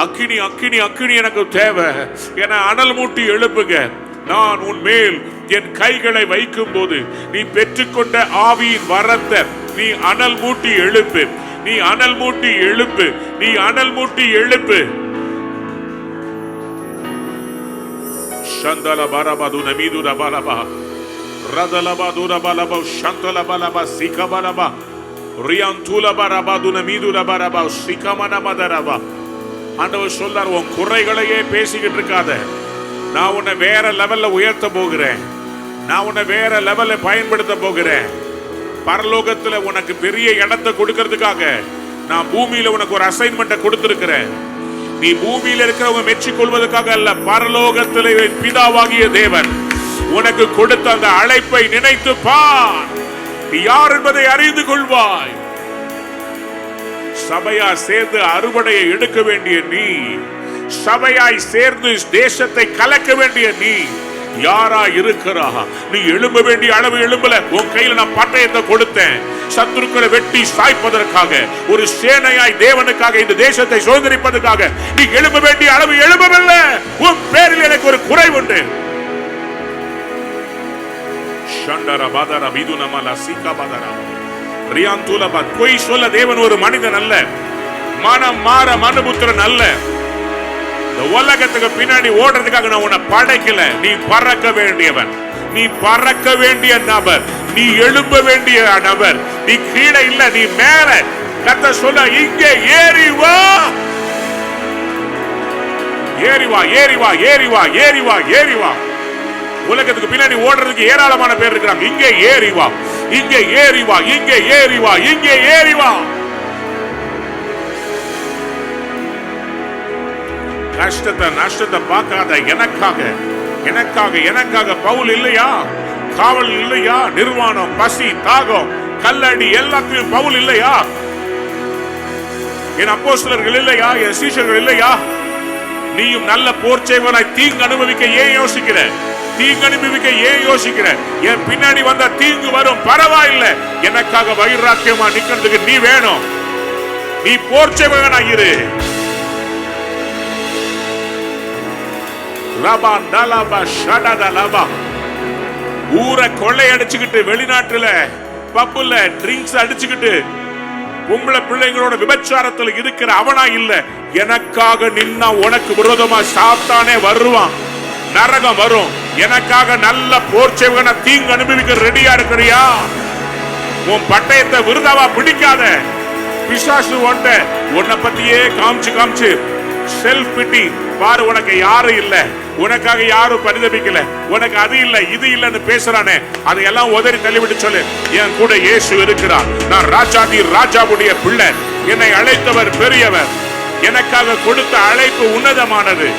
அக்கினி அக்கினி அக்கினி எனக்கு தேவை. என அனல் மூட்டி எழுப்புங்க. நான் உன் மேல் என் கைகளை வைக்கும் போது நீ பெற்றுக்கொண்ட ஆவியின் வரத்தை நீ அனல் மூட்டி எழுப்பு. நீ அனல் மூட்டி எழுப்பு. நீ அனல் மூட்டி எழுப்பு. சந்தல பரபது நமீது ரபலபா ரதலபா துரபலபா சந்தலபலபா சிகபலபா ரியாந்துலபா ரபது நமீது ரபரபா சிகமனமதரபா. ஆண்டவர் சொல்றார், உன் குறைகளையே பேசிக்கிட்டு இருக்காத. நான் உன்னை வேற லெவல்ல உயர்த்த போகிறேன். நான் உன்னை வேற லெவல்ல பயன்படுத்த போகிறேன். பரலோகத்துல உனக்கு பெரிய இடத்தை கொடுக்கிறதுக்காக நான் பூமியில உனக்கு ஒரு அசைன்மெண்ட்டை கொடுத்திருக்கிறேன். நீ பூமியில் இருக்கிறவங்க மெச்சிக்கொள்வதற்காக அல்ல, பரலோகத்திலே பிதாவாகிய தேவன் உனக்கு கொடுத்த அந்த அழைப்பை நினைத்து பார். நீ யார் என்பதை அறிந்து கொள்வாய். சபையார் சேர்ந்து அறுவடையை எடுக்க வேண்டிய நீ, சபையாய் சேர்ந்து தேசத்தை கலக்க வேண்டிய நீ யாரா இருக்கிறா? நீ எழும்ப வேண்டிய அளவு எழும்பல. உன் கையில நான் பட்டயத்தை கொடுத்தேன், சத்துருக்களை வெட்டி சாய்ப்பதற்காக, ஒரு சேனையாய் தேவனுக்காக இந்த தேசத்தை சுதந்திரிப்பதற்காக. நீ எழும்ப வேண்டிய அளவு எழும்பவில்லை. உன் பேரில் எனக்கு ஒரு குறை உண்டு. பொய் சொல்ல தேவன் ஒரு மனிதன் அல்ல, மனம் மாற மனுபுத்திரன் அல்ல. இந்த உலகத்துக்கு பின்னாடி ஓடுறதுக்காக நான் உன்னை படைக்கல. நீ பறக்க வேண்டியவன், நீ பறக்க வேண்டிய நபர், நீ எழும்ப வேண்டிய நபர். நீ கீழே இல்ல, நீ மேல. கர்த்தர் சொல்ல, இங்கே ஏறி வா, ஏறி வா, ஏறி வா, ஏறி வா, ஏறி வா, ஏறி வா. உலகத்துக்கு பின்னாடி ஓடுறதுக்கு ஏராளமான பேர் இருக்கிறாங்க. இங்கே ஏறி வா, இங்கே ஏறி வா, இங்கே ஏறி வா, இங்கே ஏறி வா. கஷ்டத்தை நஷ்டத்தை பார்க்காத. எனக்காக எனக்காக எனக்காக பவுல் இல்லையா? காவல் இல்லையா? நிர்வாணம், பசி, தாகம், கல்லடி எல்லாத்தையும் பவுல் இல்லையா? என் அப்போஸ்தலர்கள் இல்லையா? என் சீஷர்கள் இல்லையா? நீயும் நல்ல போர் செய்வனாய் தீங்கு அனுபவிக்க ஏன் யோசிக்கிற? தீங்கு அனுபவிக்க ஏன் யோசிக்கிற? என் பின்னாடி வந்தா தீங்கு வரும், பரவாயில்லை. எனக்காக வைராக்கியமா நிக்கிறதுக்கு நீ வேணும். நீ போர் செய்வனாயிரு. ஊரை கொள்ளையடிச்சுக்கிட்டு, வெளிநாட்டுல பப்புல ட்ரிங்க்ஸ் அடிச்சுக்கிட்டு, பொம்பளை பிள்ளைங்களோட விபச்சாரத்தில் இருக்கிற அவனா இல்ல. எனக்காக நின்னா உனக்கு விரோதமா சாத்தானே வருவான், நரகம் வரும். எனக்காக நல்ல போர் செய்வன தீங்கு அனுபவிக்க ரெடியா இருக்கிறியா? உன் பட்டயத்தை விருதாவா பிடிக்காத. பிசாசு உன்னை பத்தியே காமிச்சு காமிச்சு செல்ஃப் பிட்டி பாரு. உனக்கு யாரும் இல்ல, உனக்காக யாரும் பரிதபிக்கல, உனக்கு அது இல்ல இது இல்லன்னு பேசுறானே, அதையெல்லாம் உதறி தள்ளிவிட்டு சொல்லு, என் கூட இயேசு இருக்கிறார். நான் ராஜாதி ராஜாவுடைய பிள்ளை. என்னை அழைத்தவர் பெரியவர். எனக்காக கொடுத்த அழைப்பு உன்னதமானது.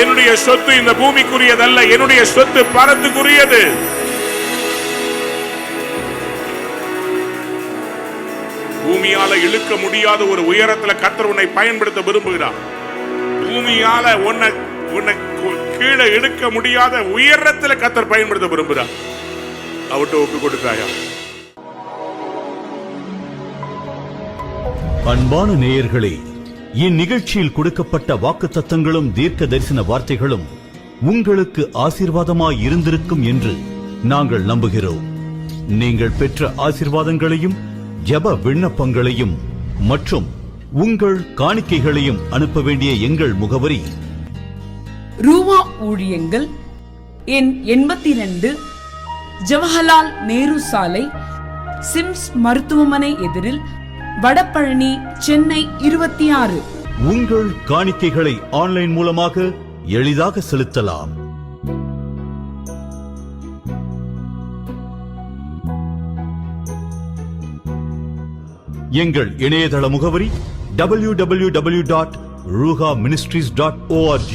என்னுடைய சொத்து இந்த பூமிக்குரியதல்ல, என்னுடைய சொத்து பரத்துக்குரியது. பூமியால இழுக்க முடியாத ஒரு உயரத்துல கர்த்தர் உன்னை பயன்படுத்த விரும்புகிறார். பூமியால உன்னை கீழே இழுக்க முடியாத உயரத்துல கர்த்தர் பயன்படுத்த விரும்புகிறார். அவர்கிட்ட ஒப்பு கொடுக்காயா? அன்பான நேயர்களே, இந்நிகழ்ச்சியில் கொடுக்கப்பட்ட வாக்குத்தத்தங்களும் தீர்க்க தரிசன வார்த்தைகளும் உங்களுக்கு ஆசீர்வாதமாய் இருந்திருக்கும் என்று நாங்கள் நம்புகிறோம். நீங்கள் பெற்ற ஆசீர்வாதங்களையும் ஜெப விண்ணப்பங்களையும் மற்றும் உங்கள் காணிக்கைகளையும் அனுப்ப வேண்டிய எங்கள் முகவரி: ரூவா ஊழியங்கள், எண் 82, ஜவஹர்லால் நேரு சாலை, சிம்ஸ் மருத்துவமனை எதிரில், வடபழனி, சென்னை 26. உங்கள் காணிக்கைகளை ஆன்லைன் மூலமாக எளிதாக செலுத்தலாம். எங்கள் இணையதள முகவரி www.ruhaministries.org.